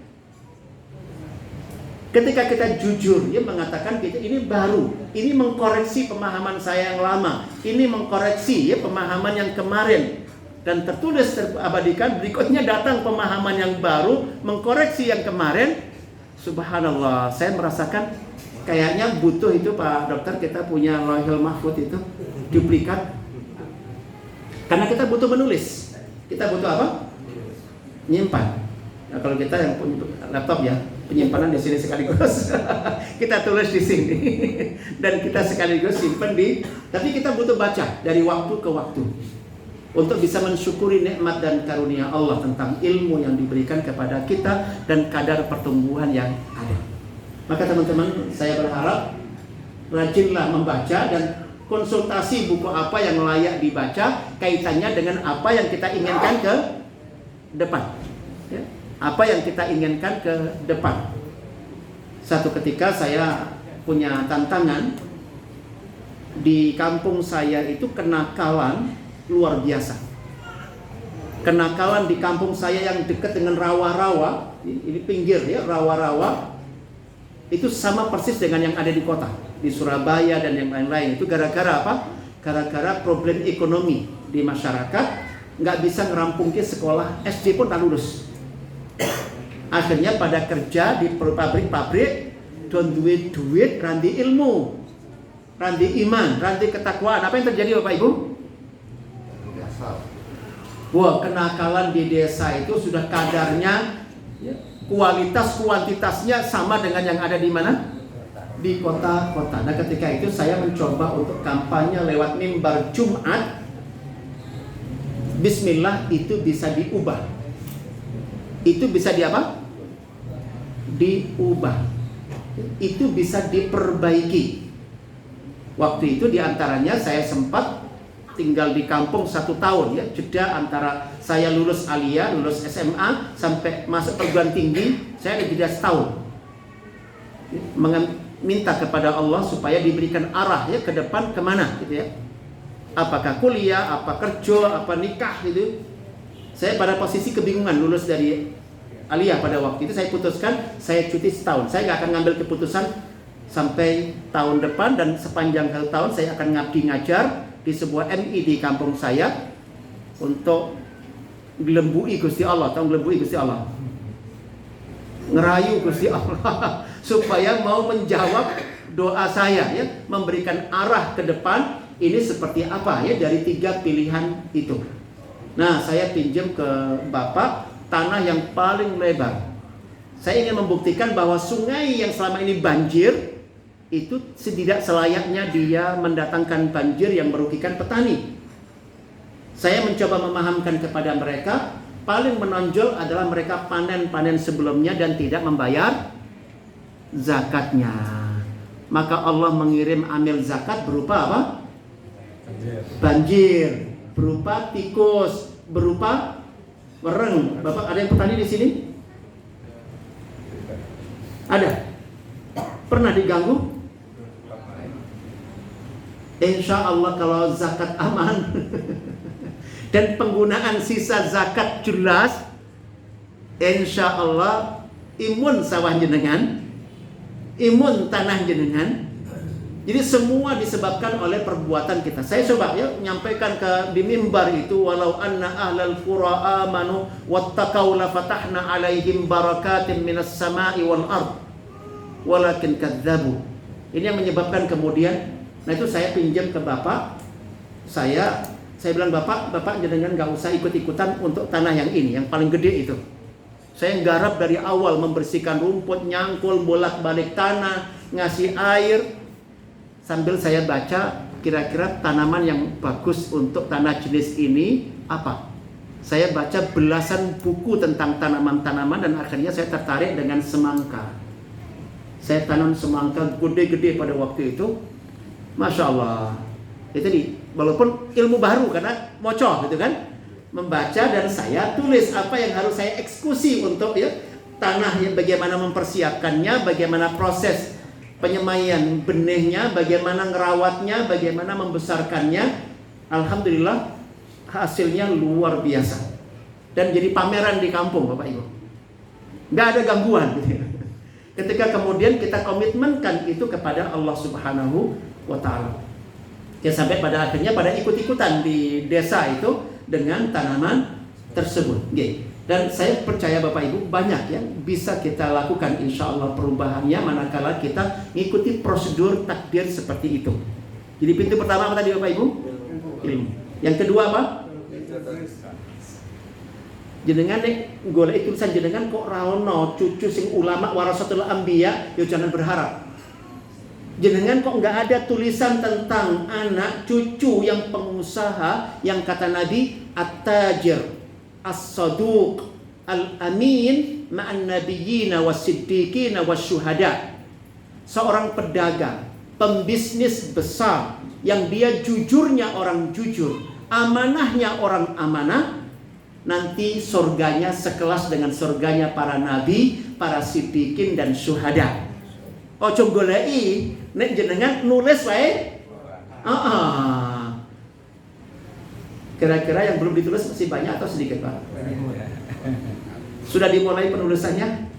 Ketika kita jujur, ya mengatakan kita ini baru, ini mengkoreksi pemahaman saya yang lama, ini mengkoreksi ya pemahaman yang kemarin, dan tertulis terabadikan berikutnya datang pemahaman yang baru mengkoreksi yang kemarin. Subhanallah, saya merasakan kayaknya butuh itu Pak Dokter, kita punya Lauhul Mahfuz itu duplikat, karena kita butuh menulis, kita butuh apa? Nyimpan. Nah, kalau kita yang punya laptop ya, penyimpanan di sini sekaligus kita tulis di sini dan kita sekaligus simpan di. Tapi kita butuh baca dari waktu ke waktu untuk bisa mensyukuri nikmat dan karunia Allah tentang ilmu yang diberikan kepada kita dan kadar pertumbuhan yang ada. Maka teman-teman, saya berharap rajinlah membaca dan konsultasi buku apa yang layak dibaca kaitannya dengan apa yang kita inginkan ke depan. Ya. Apa yang kita inginkan ke depan. Satu ketika saya punya tantangan di kampung saya itu kenakalan luar biasa. Kenakalan di kampung saya yang dekat dengan rawa-rawa, ini pinggir ya, rawa-rawa, itu sama persis dengan yang ada di kota, di Surabaya dan yang lain-lain. Itu gara-gara apa? Gara-gara problem ekonomi di masyarakat, nggak bisa ngerampungin sekolah SD pun tak lulus. Akhirnya pada kerja di pabrik-pabrik, don duit, randi ilmu, randi iman, randi ketakwaan. Apa yang terjadi Bapak Ibu? Wah, kenakalan di desa itu sudah kadarnya, kualitas kuantitasnya sama dengan yang ada di mana? Di kota-kota. Nah, ketika itu saya mencoba untuk kampanye lewat mimbar Jumat. Bismillah itu bisa diubah. Itu bisa diapa? Diubah. Itu bisa diperbaiki. Waktu itu diantaranya saya sempat tinggal di kampung 1 tahun ya, jeda antara saya lulus aliyah, lulus SMA sampai masuk perguruan tinggi, saya ada jeda setahun. Minta kepada Allah supaya diberikan arah ya ke depan kemana gitu ya. Apakah kuliah, apa kerja, apa nikah gitu. Saya pada posisi kebingungan lulus dari aliyah pada waktu itu. Saya putuskan saya cuti setahun. Saya nggak akan ngambil keputusan sampai tahun depan, dan sepanjang tahun saya akan ngabdi ngajar di sebuah MI di kampung saya untuk ngelembui Gusti Allah. Tahu ngelembui Gusti Allah? Ngerayu Gusti Allah supaya mau menjawab doa saya ya, memberikan arah ke depan ini seperti apa ya dari 3 pilihan itu. Nah, saya pinjam ke Bapak tanah yang paling lebar. Saya ingin membuktikan bahwa sungai yang selama ini banjir itu tidak selayaknya dia mendatangkan banjir yang merugikan petani. Saya mencoba memahamkan kepada mereka, paling menonjol adalah mereka panen-panen sebelumnya dan tidak membayar zakatnya. Maka Allah mengirim amil zakat berupa apa? Banjir, berupa tikus, berupa wereng. Bapak ada yang petani di sini? Ada? Pernah diganggu? Insya Allah kalau zakat aman dan penggunaan sisa zakat jelas, insya Allah imun sawah jenengan, imun tanah jenengan. Jadi semua disebabkan oleh perbuatan kita. Saya coba ya menyampaikan di mimbar itu, walau anna ahlal qura amanu wattaqau la fatahna alaihim barakatin minas sama'i wal ard walakin kadzabu. Ini yang menyebabkan kemudian, nah itu saya pinjam ke Bapak. Saya bilang, Bapak jenengan nggak usah ikut-ikutan untuk tanah yang ini, yang paling gede itu. Saya garap dari awal, membersihkan rumput, nyangkul, bolak-balik tanah, ngasih air. Sambil saya baca kira-kira tanaman yang bagus untuk tanah jenis ini apa. Saya baca belasan buku tentang tanaman-tanaman dan akhirnya saya tertarik dengan semangka. Saya tanam semangka gede-gede pada waktu itu, Masya Allah. Itu tadi, walaupun ilmu baru karena mocoh gitu kan, membaca dan saya tulis apa yang harus saya eksekusi untuk ya tanah, ya, bagaimana mempersiapkannya, bagaimana proses penyemaian benihnya, bagaimana ngerawatnya, bagaimana membesarkannya. Alhamdulillah hasilnya luar biasa dan jadi pameran di kampung, Bapak Ibu. Nggak ada gangguan gitu. Ketika kemudian kita komitmenkan itu kepada Allah Subhanahu wa Ta'ala, ya, sampai pada akhirnya pada ikut-ikutan di desa itu dengan tanaman tersebut. Dan saya percaya Bapak Ibu banyak yang bisa kita lakukan insya Allah perubahannya manakala kita ngikuti prosedur takdir seperti itu. Jadi pintu pertama apa tadi Bapak Ibu? Ilmu. Yang kedua apa? Jenengan nek golek tulisan jenengan kok raono cucu sing ulama warasatul anbiya, yo jangan berharap. Jenengan kok nggak ada tulisan tentang anak cucu yang pengusaha yang kata Nabi at-tajir as-saduq al-amin ma'an nabiyyina was-siddiqina was-syuhada. Seorang pedagang, pembisnis besar yang dia jujurnya orang jujur, amanahnya orang amanah, nanti surganya sekelas dengan surganya para nabi, para siddiqin dan syuhada. Ojo goleki nek jenengan nulis wae. Kira-kira yang belum ditulis masih banyak atau sedikit, Pak? Sudah dimulai penulisannya?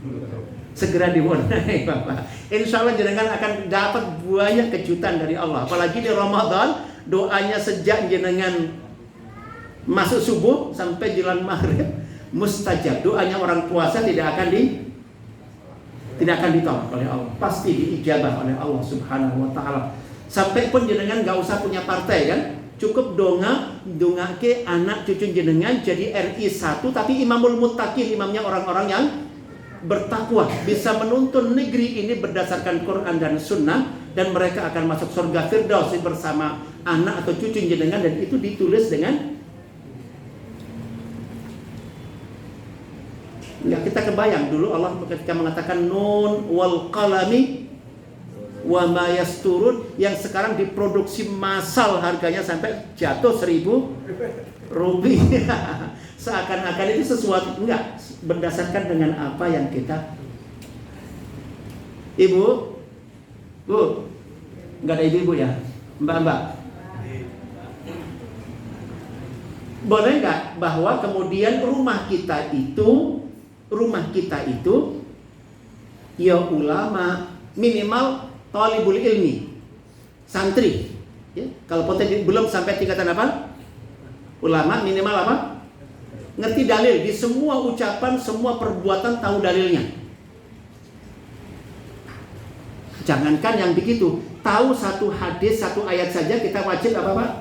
Segera dimulai, Bapak. Insya Allah jenengan akan dapat banyak kejutan dari Allah. Apalagi di Ramadan, doanya sejak jenengan masuk subuh sampai jelang maghrib mustajab. Doanya orang puasa tidak akan ditolak oleh Allah, pasti diijabah oleh Allah Subhanahu wa Ta'ala. Sampai pun jenengan gak usah punya partai kan, cukup donga ke anak cucu jenengan jadi RI 1 tapi imamul muttaqin, imamnya orang-orang yang bertakwa, bisa menuntun negeri ini berdasarkan Quran dan Sunnah, dan mereka akan masuk surga Firdaus bersama anak atau cucu jenengan. Dan itu ditulis dengan nggak kita kebayang dulu Allah ketika mengatakan nun wal qalami wa ma yasturun, yang sekarang diproduksi massal harganya sampai jatuh 1.000 rupiah. Seakan-akan itu sesuatu, enggak, berdasarkan dengan apa yang kita. Ibu, Bu, enggak ada ibu ya, Mbak. Boleh enggak bahwa kemudian rumah kita itu ya ulama, minimal talibul ilmi, santri ya. Kalau potensi belum sampai tingkatan apa? Ulama, minimal apa? Ngerti dalil, di semua ucapan, semua perbuatan tahu dalilnya. Jangankan yang begitu, tahu satu hadis, satu ayat saja kita wajib apa Pak?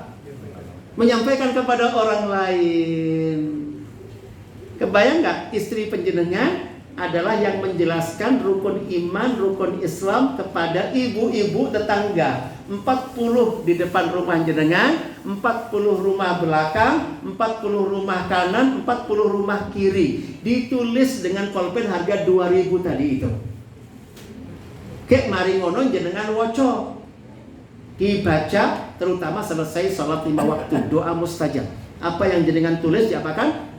Menyampaikan kepada orang lain. Kebayang nggak istri penjenengan adalah yang menjelaskan rukun iman, rukun Islam kepada ibu-ibu tetangga. 40 di depan rumah jenengan, 40 rumah belakang, 40 rumah kanan, 40 rumah kiri. Ditulis dengan pulpen harga 2.000 tadi itu. Kek mari ngono jenengan waca. Dibaca terutama selesai sholat 5 waktu, doa mustajab. Apa yang jenengan tulis diapakan?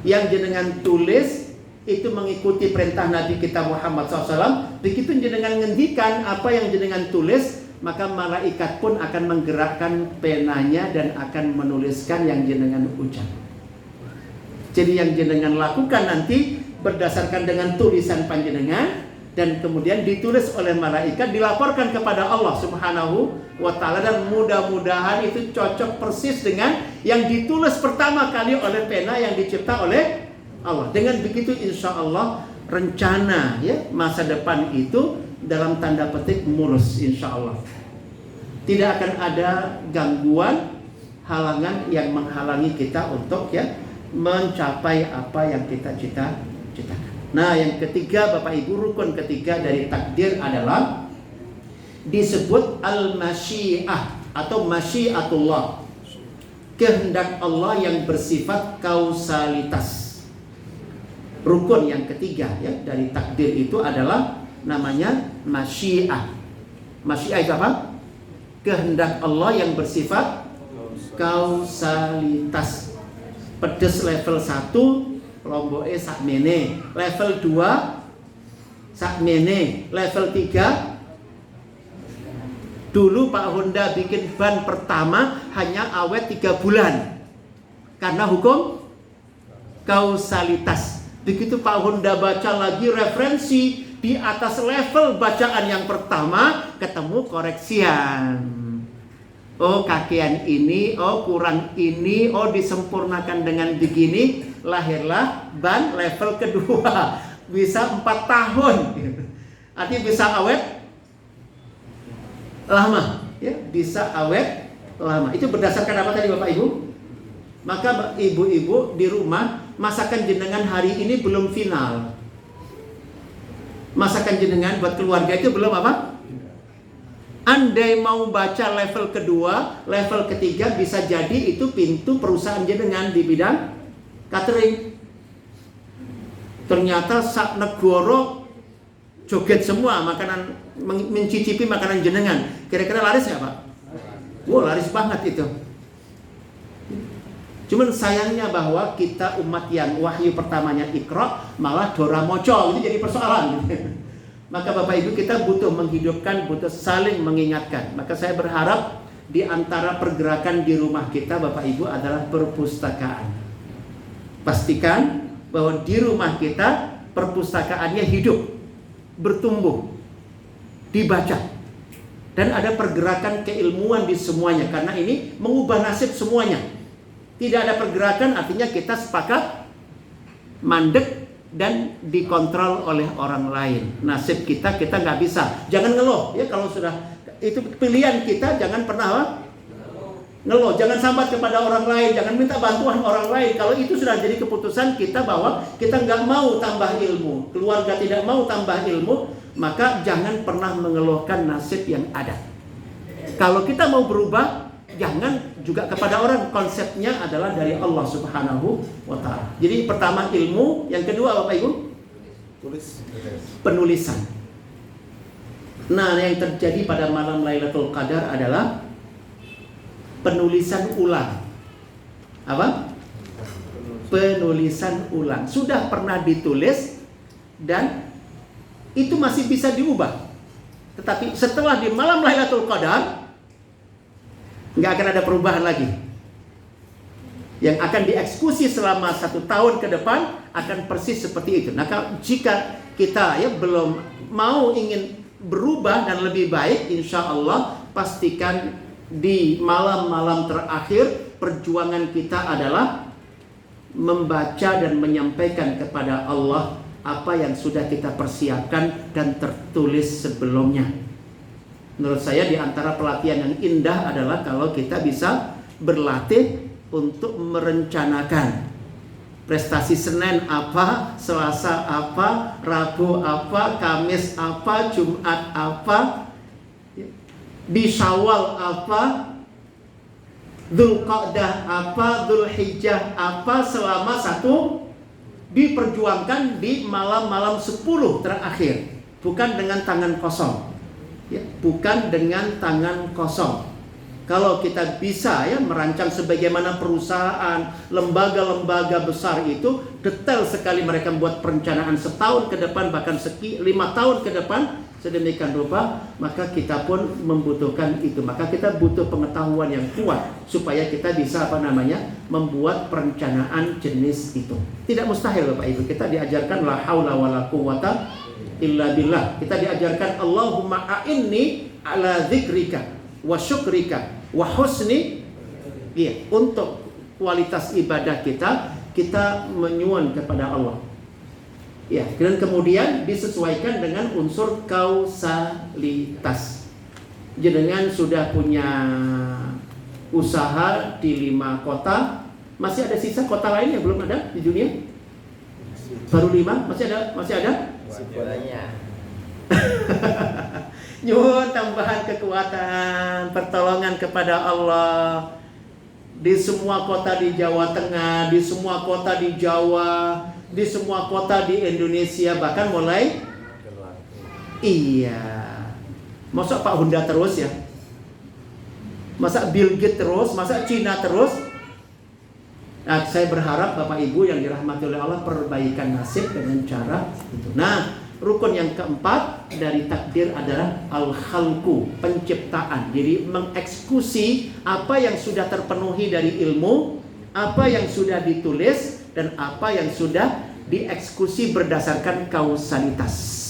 Yang jenengan tulis itu mengikuti perintah Nabi kita Muhammad SAW. Begitu jenengan ngendikan apa yang jenengan tulis, maka malaikat pun akan menggerakkan penanya dan akan menuliskan yang jenengan ucap. Jadi yang jenengan lakukan nanti berdasarkan dengan tulisan panjenengan, dan kemudian ditulis oleh malaikat, dilaporkan kepada Allah Subhanahu wa Ta'ala, dan mudah-mudahan itu cocok persis dengan yang ditulis pertama kali oleh pena yang dicipta oleh Allah. Dengan begitu insya Allah rencana ya masa depan itu dalam tanda petik mulus insya Allah. Tidak akan ada gangguan, halangan yang menghalangi kita untuk ya mencapai apa yang kita cita-citakan. Nah, yang ketiga Bapak Ibu, rukun ketiga dari takdir adalah disebut al-masyiah atau masyiatullah. Kehendak Allah yang bersifat kausalitas. Rukun yang ketiga ya dari takdir itu adalah namanya masyiah. Masyiah itu apa? Kehendak Allah yang bersifat kausalitas. Pedes level 1 lomboke sakmene, level 2 sakmene, level 3 dulu Pak Honda bikin ban pertama hanya awet 3 bulan karena hukum kausalitas. Begitu Pak Honda baca lagi referensi di atas level bacaan yang pertama, ketemu koreksian. Oh kakean ini, oh kurang ini, oh disempurnakan dengan begini, lahirlah ban level kedua. Bisa 4 tahun. Artinya bisa awet lama, ya, bisa awet lama. Itu berdasarkan apa tadi Bapak Ibu? Maka ibu-ibu di rumah, masakan jenengan hari ini belum final. Masakan jenengan buat keluarga itu belum apa? Andai mau baca level kedua, level ketiga, bisa jadi itu pintu perusahaan jenengan di bidang catering. Ternyata sak negoro joget semua makanan, mencicipi makanan jenengan. Kira-kira laris nggak Pak? Wah laris banget itu. Cuman sayangnya bahwa kita umat yang wahyu pertamanya Iqra, malah Dora Moco, itu jadi persoalan. Maka Bapak Ibu kita butuh menghidupkan, butuh saling mengingatkan. Maka saya berharap di antara pergerakan di rumah kita Bapak Ibu adalah perpustakaan. Pastikan bahwa di rumah kita perpustakaannya hidup, bertumbuh, dibaca. Dan ada pergerakan keilmuan di semuanya, karena ini mengubah nasib semuanya. Tidak ada pergerakan artinya kita sepakat mandek dan dikontrol oleh orang lain. Nasib kita nggak bisa. Jangan ngeluh ya, kalau sudah itu pilihan kita, jangan pernah ngeluh, jangan sambat kepada orang lain, jangan minta bantuan orang lain. Kalau itu sudah jadi keputusan kita bahwa kita nggak mau tambah ilmu, keluarga tidak mau tambah ilmu, maka jangan pernah mengeluhkan nasib yang ada. Kalau kita mau berubah, jangan juga kepada orang. Konsepnya adalah dari Allah Subhanahu wa ta'ala. Jadi pertama ilmu, yang kedua Bapak Ibu? Penulisan. Nah, yang terjadi pada malam Lailatul Qadar adalah penulisan ulang. Apa? Penulisan ulang. Sudah pernah ditulis dan itu masih bisa diubah. Tetapi setelah di malam Lailatul Qadar nggak akan ada perubahan lagi. Yang akan dieksekusi selama 1 tahun ke depan akan persis seperti itu. Nah, jika kita ya belum mau ingin berubah dan lebih baik, insya Allah pastikan di malam-malam terakhir perjuangan kita adalah membaca dan menyampaikan kepada Allah apa yang sudah kita persiapkan dan tertulis sebelumnya. Menurut saya di antara pelatihan yang indah adalah kalau kita bisa berlatih untuk merencanakan prestasi Senin apa, Selasa apa, Rabu apa, Kamis apa, Jumat apa, di Syawal apa, Dzulqa'dah apa, Dzulhijjah apa, selama diperjuangkan di malam-malam 10 terakhir, bukan dengan tangan kosong. Ya, bukan dengan tangan kosong. Kalau kita bisa ya merancang sebagaimana perusahaan, lembaga-lembaga besar itu detail sekali mereka membuat perencanaan setahun ke depan, bahkan 5 tahun ke depan, sedemikian rupa, maka kita pun membutuhkan itu. Maka kita butuh pengetahuan yang kuat supaya kita bisa membuat perencanaan jenis itu. Tidak mustahil Bapak Ibu, kita diajarkan la haula wala quwata illa billah. Kita diajarkan Allahumma a'inni ala dzikrika wa syukrika wa husni. Iya, untuk kualitas ibadah kita menyuwun kepada Allah. Ya, dan kemudian disesuaikan dengan unsur kausalitas. Jenengan sudah punya usaha di 5 kota, masih ada sisa kota lain yang belum ada di dunia? Baru 5? Masih ada? Nyuwun tambahan kekuatan, pertolongan kepada Allah di semua kota di Jawa Tengah, di semua kota di Jawa, di semua kota di Indonesia, bahkan mulai Iya. Masa Pak Honda terus ya? Masa Bill Gates terus? Masa Cina terus? Nah, saya berharap Bapak Ibu yang dirahmati oleh Allah perbaikan nasib dengan cara itu. Nah, rukun yang keempat dari takdir adalah al-khalqu, penciptaan. Jadi mengeksekusi apa yang sudah terpenuhi dari ilmu, apa yang sudah ditulis, dan apa yang sudah dieksekusi berdasarkan kausalitas.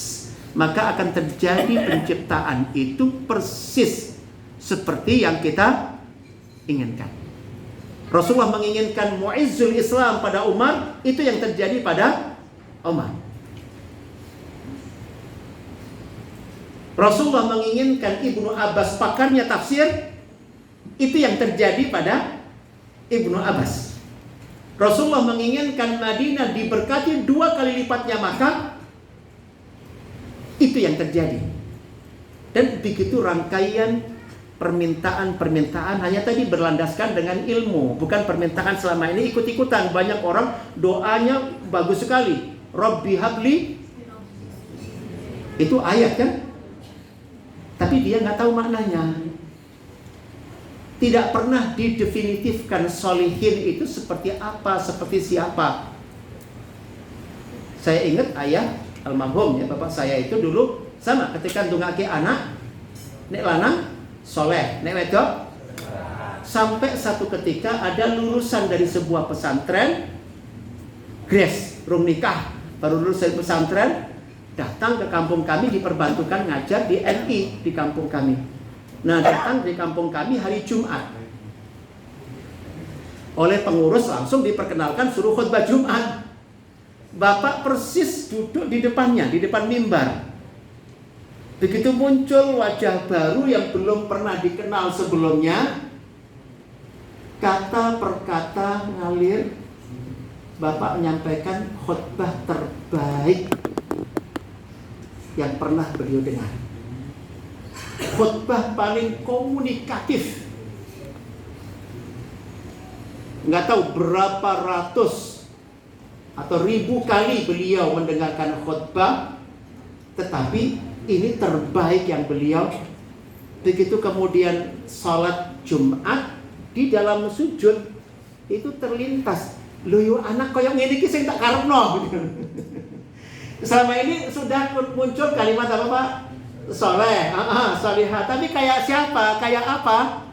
Maka akan terjadi penciptaan itu persis seperti yang kita inginkan. Rasulullah menginginkan mu'izzul Islam pada Umar, itu yang terjadi pada Umar. Rasulullah menginginkan Ibnu Abbas pakarnya tafsir, itu yang terjadi pada Ibnu Abbas. Rasulullah menginginkan Madinah diberkati 2 kali lipatnya Makkah, itu yang terjadi. Dan begitu rangkaian permintaan hanya tadi berlandaskan dengan ilmu, bukan permintaan selama ini ikut-ikutan. Banyak orang doanya bagus sekali, Rabbi habli, itu ayat kan, tapi dia nggak tahu maknanya. Tidak pernah didefinitifkan solihin itu seperti apa, seperti siapa. Saya ingat ayah almarhum ya, bapak saya itu dulu sama ketika ndongake anak nek lanang soleh, nek wedok. Sampai satu ketika ada lulusan dari sebuah pesantren, Grace, rung nikah, baru lulus dari pesantren, datang ke kampung kami diperbantukan ngajar di NI di kampung kami. Nah, datang di kampung kami hari Jumat. Oleh pengurus langsung diperkenalkan suruh khutbah Jumat. Bapak persis duduk di depannya, di depan mimbar. Begitu muncul wajah baru yang belum pernah dikenal sebelumnya, kata per kata ngalir, Bapak menyampaikan khutbah terbaik yang pernah beliau dengar. Khutbah paling komunikatif. Nggak tahu berapa ratus atau ribu kali beliau mendengarkan khutbah, tetapi ini terbaik yang beliau. Begitu kemudian salat Jumat, di dalam sujud itu terlintas, lho yo anak koyo ngene iki sing tak karepno. Selama ini sudah muncul kalimat apa Pak? Soleh, solihah. Tapi kayak siapa? Kayak apa?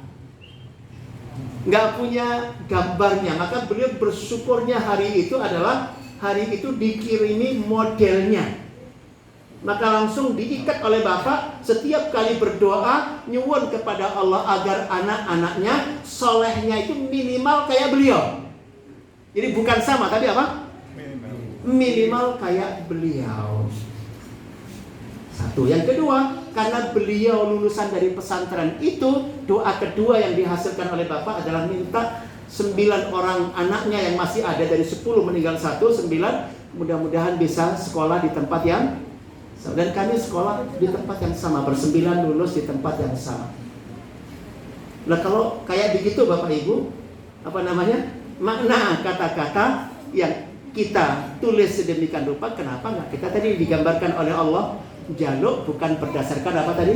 Nggak punya gambarnya. Maka beliau bersyukurnya hari itu adalah hari itu dikirimi modelnya. Maka langsung diikat oleh Bapak setiap kali berdoa nyuwun kepada Allah agar anak-anaknya solehnya itu minimal kayak beliau. Jadi bukan sama tapi apa? Minimal kayak beliau. Satu. Yang kedua, karena beliau lulusan dari pesantren itu, doa kedua yang dihasilkan oleh Bapak adalah minta 9 orang anaknya yang masih ada, dari 10 meninggal 1, 9 mudah-mudahan bisa sekolah di tempat yang, dan kami sekolah di tempat yang sama, bersembilan lulus di tempat yang sama. Nah kalau kayak begitu Bapak Ibu, makna kata-kata yang kita tulis sedemikian rupa, kenapa nggak kita tadi digambarkan oleh Allah, jaluk bukan berdasarkan apa tadi?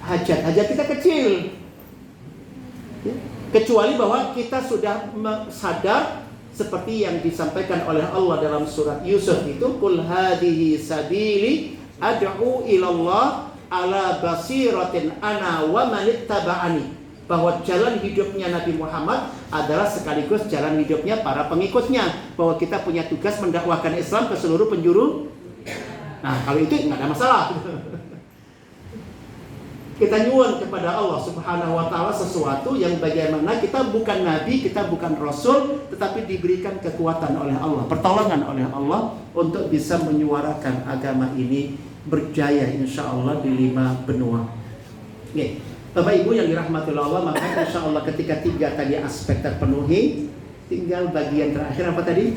Hajat kita kecil, kecuali bahwa kita sudah sadar seperti yang disampaikan oleh Allah dalam surat Yusuf itu, Qul hadhihi sabili ad'u ilallah ala basiratin ana wa manittaba'ani, bahwa jalan hidupnya Nabi Muhammad adalah sekaligus jalan hidupnya para pengikutnya, bahwa kita punya tugas mendakwahkan Islam ke seluruh penjuru. Nah kalau itu nggak ada masalah. Kita nyuwun kepada Allah Subhanahu wa Ta'ala sesuatu yang bagaimana kita bukan nabi, kita bukan rasul, tetapi diberikan kekuatan oleh Allah, pertolongan oleh Allah untuk bisa menyuarakan agama ini berjaya insya Allah di 5 benua. Oke, Bapak Ibu yang dirahmati Allah, maka insya Allah ketika 3 tadi aspek terpenuhi, tinggal bagian terakhir apa tadi?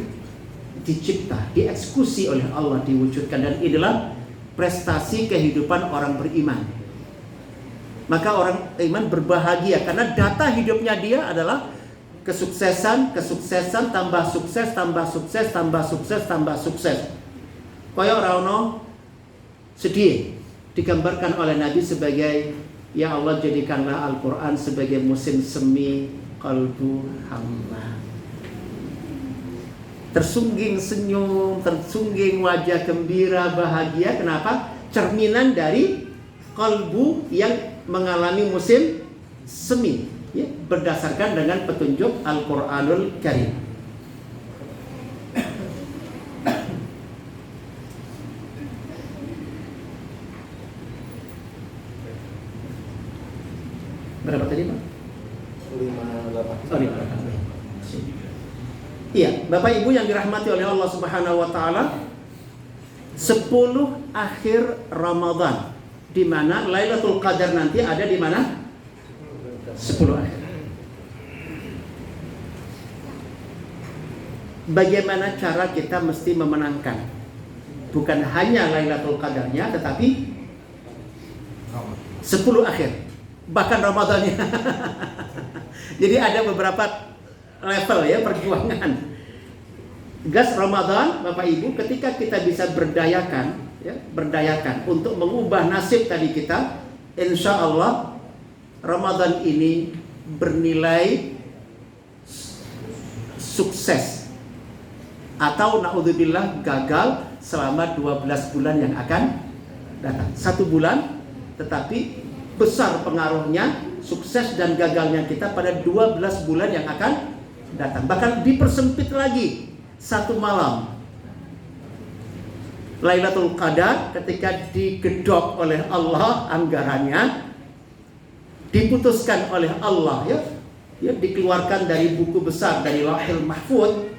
Dicipta, dieksekusi oleh Allah, diwujudkan, dan inilah prestasi kehidupan orang beriman. Maka orang iman berbahagia karena data hidupnya dia adalah kesuksesan, tambah sukses, tambah sukses, tambah sukses, tambah sukses. Kaya ora ono sedih digambarkan oleh Nabi sebagai, ya Allah jadikanlah Al-Quran sebagai musim semi kalbu hamba. Tersungging senyum, tersungging wajah gembira, bahagia. Kenapa? Cerminan dari kalbu yang mengalami musim semi, ya, berdasarkan dengan petunjuk Al-Quranul Karim. Berapa tadi, Pak? 58. Oh, 58. Iya, Bapak Ibu yang dirahmati oleh Allah Subhanahu wa taala, 10 akhir Ramadan, di mana Lailatul Qadar nanti ada di mana? 10 akhir. Bagaimana cara kita mesti memenangkan? Bukan hanya Lailatul Qadarnya, tetapi 10 akhir, bahkan Ramadannya. Jadi ada beberapa level ya perjuangan. Gas Ramadan, Bapak Ibu, ketika kita bisa berdayakan, ya, berdayakan untuk mengubah nasib tadi kita, insya Allah Ramadan ini bernilai sukses, atau naudzubillah gagal selama 12 bulan yang akan datang. 1 bulan, tetapi besar pengaruhnya, sukses dan gagalnya kita pada 12 bulan yang akan datang. Bahkan dipersempit lagi, 1 malam Lailatul Qadar ketika digedok oleh Allah anggarannya, diputuskan oleh Allah, ya, dikeluarkan dari buku besar, dari Lauhul Mahfuz,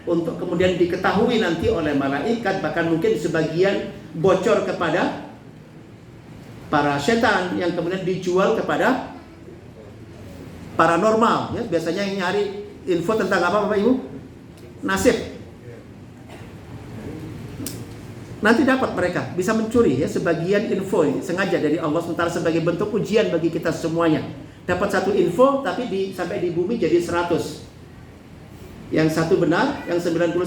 untuk kemudian diketahui nanti oleh malaikat, bahkan mungkin sebagian bocor kepada para setan yang kemudian dijual kepada paranormal, ya, biasanya yang nyari info tentang apa, Bapak Ibu? Nasib. Nanti dapat mereka bisa mencuri, ya, sebagian info sengaja dari Allah sementara sebagai bentuk ujian bagi kita semuanya. Dapat 1 info tapi sampai di bumi jadi 100. Yang 1 benar, yang 99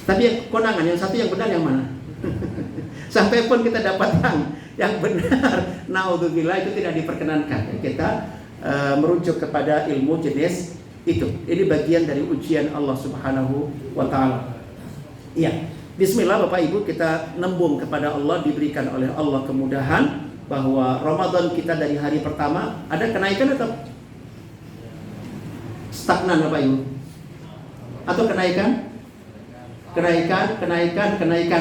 tapi yang konangan, yang 1 yang benar yang mana? Sampai pun kita dapat yang benar, naudzubillah, itu tidak diperkenankan. Kita merujuk kepada ilmu jenis itu. Ini bagian dari ujian Allah Subhanahu wa taala. Iya. Bismillah Bapak Ibu, kita nembung kepada Allah, diberikan oleh Allah kemudahan bahwa Ramadan kita dari hari pertama ada kenaikan atau stagnan, Bapak Ibu? Atau kenaikan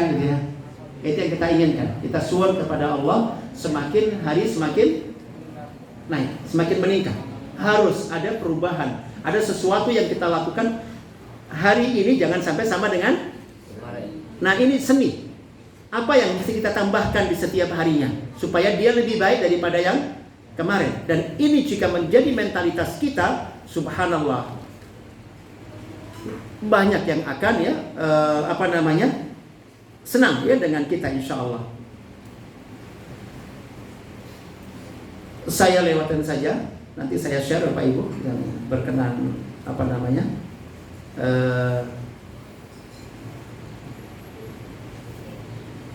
gitu ya. Itu yang kita inginkan. Kita suwun kepada Allah, semakin hari semakin naik, semakin meningkat. Harus ada perubahan, ada sesuatu yang kita lakukan hari ini jangan sampai sama dengan. Nah, ini seni. Apa yang mesti kita tambahkan di setiap harinya supaya dia lebih baik daripada yang kemarin. Dan ini jika menjadi mentalitas kita, subhanallah, banyak yang akan senang ya dengan kita, insya Allah. Saya lewatkan saja, nanti saya share Bapak Ibu yang berkenan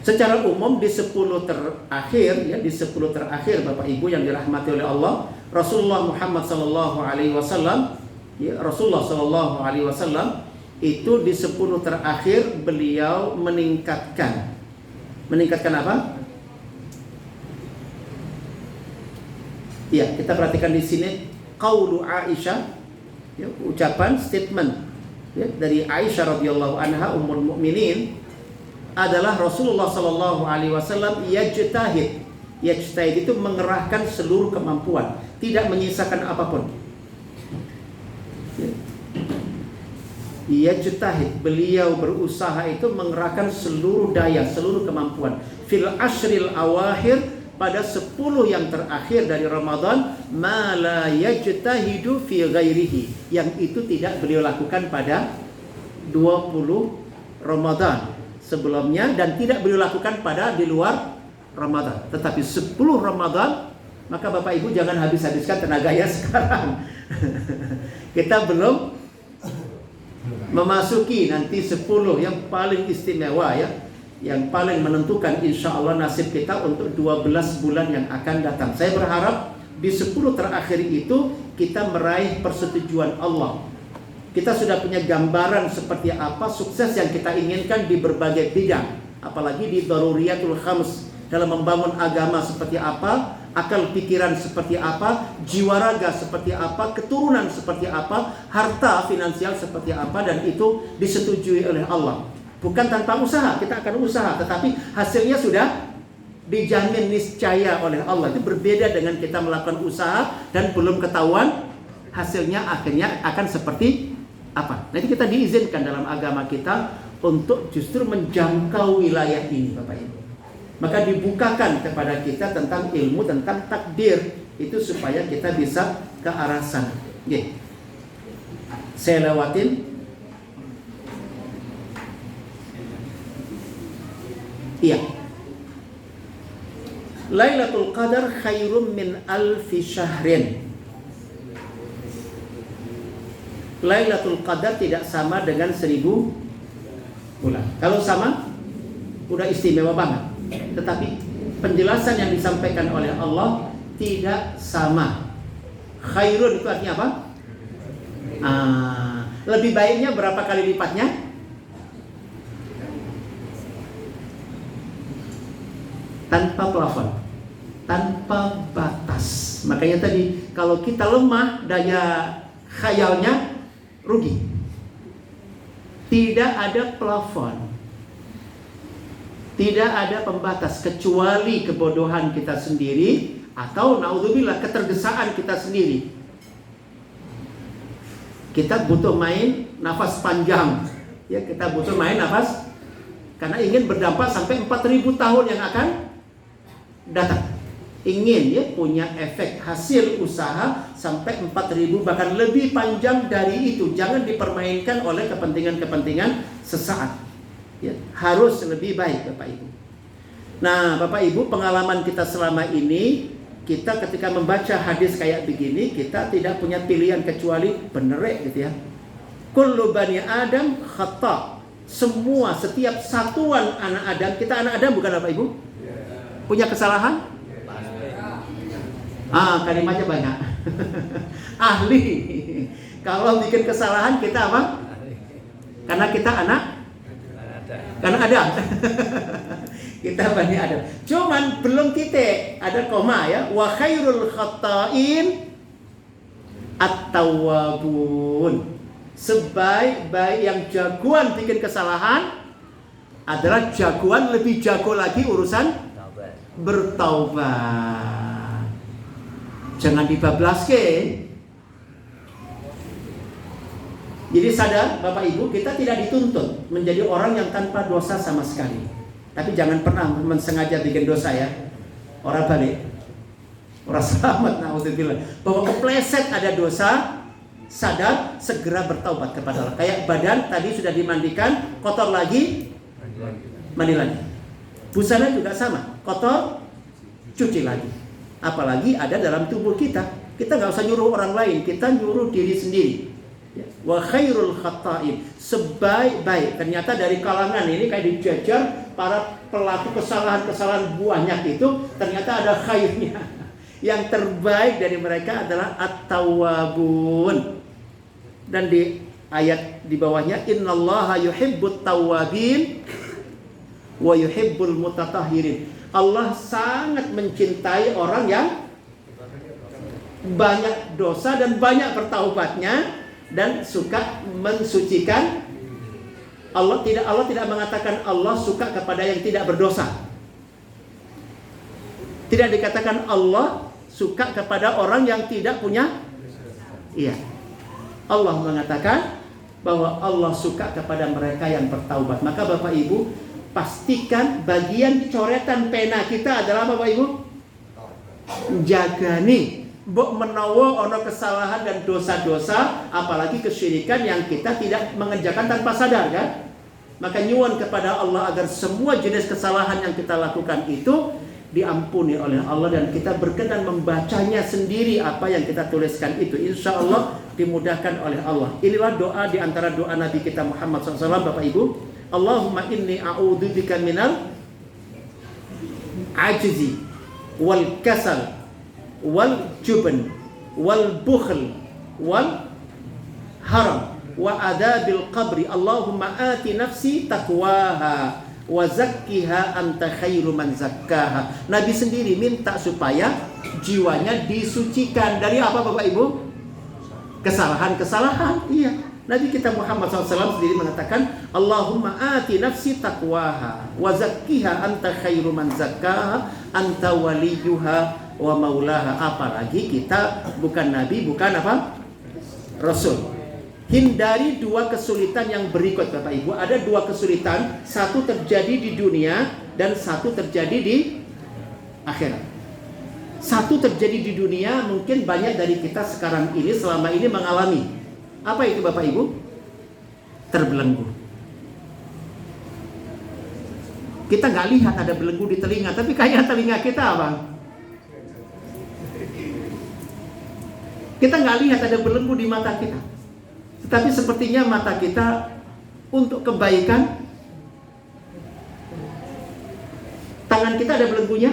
secara umum di 10 terakhir, ya, di 10 terakhir Bapak Ibu yang dirahmati oleh Allah, Rasulullah Muhammad sallallahu alaihi wasallam, ya, Rasulullah sallallahu alaihi wasallam itu di 10 terakhir beliau meningkatkan apa? Ya, kita perhatikan di sini qaulu Aisyah, ya, ucapan statement, ya, dari Aisyah radhiyallahu anha ummul mukminin adalah Rasulullah sallallahu alaihi wasallam yajtahid itu mengerahkan seluruh kemampuan, tidak menyisakan apapun. Yajtahid, beliau berusaha itu mengerahkan seluruh daya, seluruh kemampuan. Fil ashril awakhir, pada 10 yang terakhir dari Ramadan, ma la yajtahidu fi ghairihi, yang itu tidak beliau lakukan pada 20 Ramadan sebelumnya dan tidak beliau lakukan pada di luar Ramadan. Tetapi 10 Ramadan, maka Bapak Ibu jangan habis-habiskan tenaganya sekarang. Kita belum memasuki nanti 10 yang paling istimewa, ya. yang paling menentukan insya Allah nasib kita untuk 12 bulan yang akan datang. Saya berharap di 10 terakhir itu kita meraih persetujuan Allah. Kita sudah punya gambaran seperti apa sukses yang kita inginkan di berbagai bidang, apalagi di daruriyatul khams, dalam membangun agama seperti apa, akal pikiran seperti apa, jiwa raga seperti apa, keturunan seperti apa, harta finansial seperti apa, dan itu disetujui oleh Allah. Bukan tanpa usaha, kita akan usaha, tetapi hasilnya sudah dijamin niscaya oleh Allah. Itu berbeda dengan kita melakukan usaha dan belum ketahuan hasilnya akhirnya akan seperti apa. Nanti kita diizinkan dalam agama kita untuk justru menjangkau wilayah ini, Bapak Ibu. Maka dibukakan kepada kita tentang ilmu tentang takdir itu supaya kita bisa ke arah sana. Oke. Saya lewatin. Iya. Lailatul Qadar khairum min alfi syahrin. Lailatul Qadar tidak sama dengan 1000 bulan. Kalau sama, udah istimewa banget. Tetapi penjelasan yang disampaikan oleh Allah tidak sama. Khairun itu artinya apa? Lebih baiknya berapa kali lipatnya? Tanpa plafon, tanpa batas. Makanya tadi kalau kita lemah daya khayalnya, rugi. Tidak ada plafon, tidak ada pembatas kecuali kebodohan kita sendiri atau naudzubillah ketergesaan kita sendiri. Kita butuh main nafas panjang, ya, kita butuh main nafas karena ingin berdampak sampai 4000 tahun yang akan datang. Ingin ya punya efek hasil usaha sampai 4000 bahkan lebih panjang dari itu. Jangan dipermainkan oleh kepentingan-kepentingan sesaat. Ya, harus lebih baik Bapak Ibu. Nah, Bapak Ibu, pengalaman kita selama ini, kita ketika membaca hadis kayak begini, kita tidak punya pilihan kecuali benerek gitu ya. Kullu bani Adam khata. Semua, setiap satuan anak Adam, kita anak Adam bukan Bapak Ibu? Punya kesalahan? Kalimatnya banyak. Ahli. Kalau bikin kesalahan kita apa? Karena kita karena Adam. Kita Bani Adam. Cuman belum titik, ada koma ya. Wa khairul khata'in at-tawwabun. Sebaik-baik yang jagoan bikin kesalahan adalah jagoan lebih jago lagi urusan bertaubat. Jangan dibablaske. Jadi sadar Bapak Ibu, kita tidak dituntut menjadi orang yang tanpa dosa sama sekali. Tapi jangan pernah mensengaja bikin dosa ya. Orang balik, orang selamat, naudzubillah. Bahwa kepleset ada dosa, sadar, segera bertaubat kepada Allah. Kayak badan tadi sudah dimandikan, kotor lagi, mandi lagi. Busana juga sama, kotor, cuci lagi. Apalagi ada dalam tubuh kita. Kita nggak usah nyuruh orang lain, kita nyuruh diri sendiri. Wa khairul khata'in, sebaik-baik. Ternyata dari kalangan ini kayak dijajar para pelaku kesalahan-kesalahan banyak itu, ternyata ada khairnya. Yang terbaik dari mereka adalah at-tawwabun. Dan di ayat di bawahnya, innallaha yuhibbut tawwabin wa yuhibbul mutatahhirin. Allah sangat mencintai orang yang banyak dosa dan banyak bertaubatnya dan suka mensucikan. Allah tidak mengatakan Allah suka kepada yang tidak berdosa. Tidak dikatakan Allah suka kepada orang yang tidak punya. Iya. Allah mengatakan bahwa Allah suka kepada mereka yang bertaubat. Maka Bapak Ibu, pastikan bagian coretan pena kita adalah Bapak Ibu jagani mbok menawa ono kesalahan dan dosa-dosa, apalagi kesyirikan yang kita tidak mengerjakan tanpa sadar kan. Maka nyuwun kepada Allah agar semua jenis kesalahan yang kita lakukan itu diampuni oleh Allah dan kita berkenan membacanya sendiri apa yang kita tuliskan itu. Insya Allah dimudahkan oleh Allah. Inilah doa di antara doa Nabi kita Muhammad SAW Bapak Ibu. Allahumma inni a'udzubika minal ajzi wal kasal wal jubn wal bukhl wal haram wa adabil qabri. Allahumma ati nafsi taqwaha wa zakkiha anta khairu man zakkaha. Nabi sendiri minta supaya jiwanya disucikan dari apa Bapak Ibu? Kesalahan-kesalahan. Iya. Nabi kita Muhammad SAW sendiri mengatakan, Allahumma ati nafsi taqwaha wa zakkiha anta khairu man zakkaha anta waliyuha wa maulaha. Apalagi kita bukan Nabi, bukan apa? Rasul. Hindari dua kesulitan yang berikut Bapak Ibu. Ada dua kesulitan, satu terjadi di dunia dan satu terjadi di akhirat. Satu terjadi di dunia, mungkin banyak dari kita sekarang ini selama ini mengalami. Apa itu Bapak Ibu? Terbelenggu. Kita nggak lihat ada belenggu di telinga, tapi kayaknya telinga kita apa? Kita nggak lihat ada belenggu di mata kita. Tetapi sepertinya mata kita untuk kebaikan, tangan kita ada belenggunya.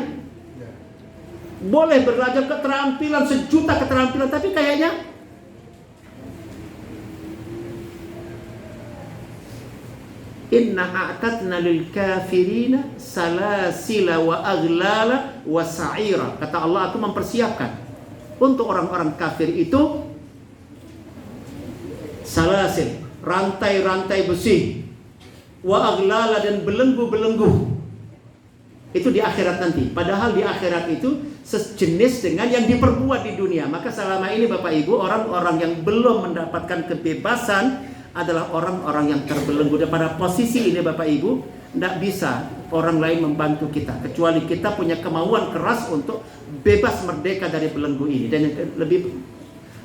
Boleh belajar keterampilan, sejuta keterampilan, tapi kayaknya inna a'tadna lil kafirina salasila wa aghlala wa sa'ira. Kata Allah, aku mempersiapkan untuk orang-orang kafir itu salasil, rantai-rantai besi, wa aghlala, dan belenggu-belenggu. Itu di akhirat nanti. Padahal di akhirat itu sejenis dengan yang diperbuat di dunia. Maka selama ini Bapak Ibu, orang-orang yang belum mendapatkan kebebasan adalah orang-orang yang terbelenggu. Dan pada posisi ini Bapak Ibu, tidak bisa orang lain membantu kita kecuali kita punya kemauan keras untuk bebas merdeka dari belenggu ini. Dan yang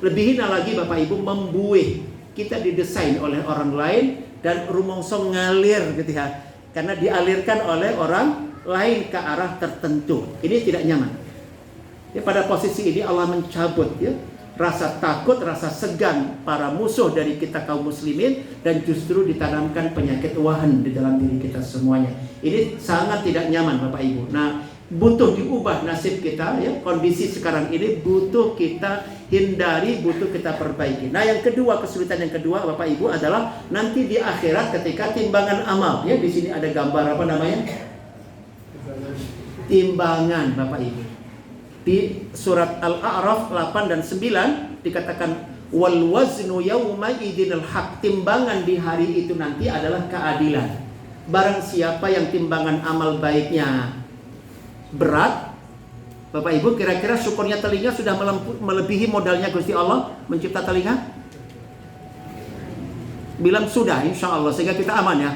lebih hina lagi Bapak Ibu, membuih. Kita didesain oleh orang lain dan rumongso ngalir gitu ya, karena dialirkan oleh orang lain ke arah tertentu. Ini tidak nyaman. Ya, pada posisi ini Allah mencabut ya rasa takut, rasa segan para musuh dari kita kaum muslimin, dan justru ditanamkan penyakit wahan di dalam diri kita semuanya. Ini sangat tidak nyaman Bapak Ibu. Nah, butuh diubah nasib kita ya. Kondisi sekarang ini butuh kita hindari, butuh kita perbaiki. Nah, yang kedua, kesulitan yang kedua Bapak Ibu adalah nanti di akhirat ketika timbangan amal ya. Di sini ada gambar apa namanya? Timbangan Bapak Ibu. Di surat Al-A'raf 8 dan 9 dikatakan wal waznu yauma idinil haq. Timbangan di hari itu nanti adalah keadilan. Barang siapa yang timbangan amal baiknya berat, Bapak Ibu, kira-kira syukurnya telinga sudah melebihi modalnya Gusti Allah mencipta telinga? Bilang sudah, insya Allah, sehingga kita aman ya.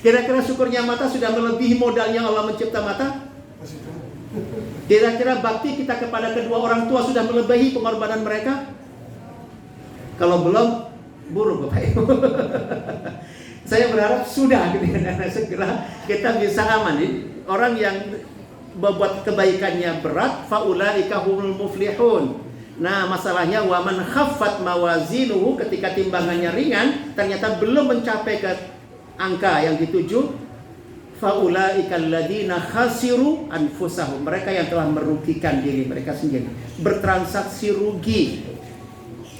Kira-kira syukurnya mata sudah melebihi modalnya Allah mencipta mata? Kira-kira bakti kita kepada kedua orang tua sudah melebihi pengorbanan mereka? Kalau belum, buruk Bapak Ibu. Saya berharap sudah segera kita bisa aman. Orang yang membuat kebaikannya berat, faulaika humul muflihun. Nah, masalahnya waman khaffat mawazinuhu, ketika timbangannya ringan, ternyata belum mencapai ke angka yang dituju. Faulaika alladziina khasiru anfusahum, mereka yang telah merugikan diri mereka sendiri. Bertransaksi rugi,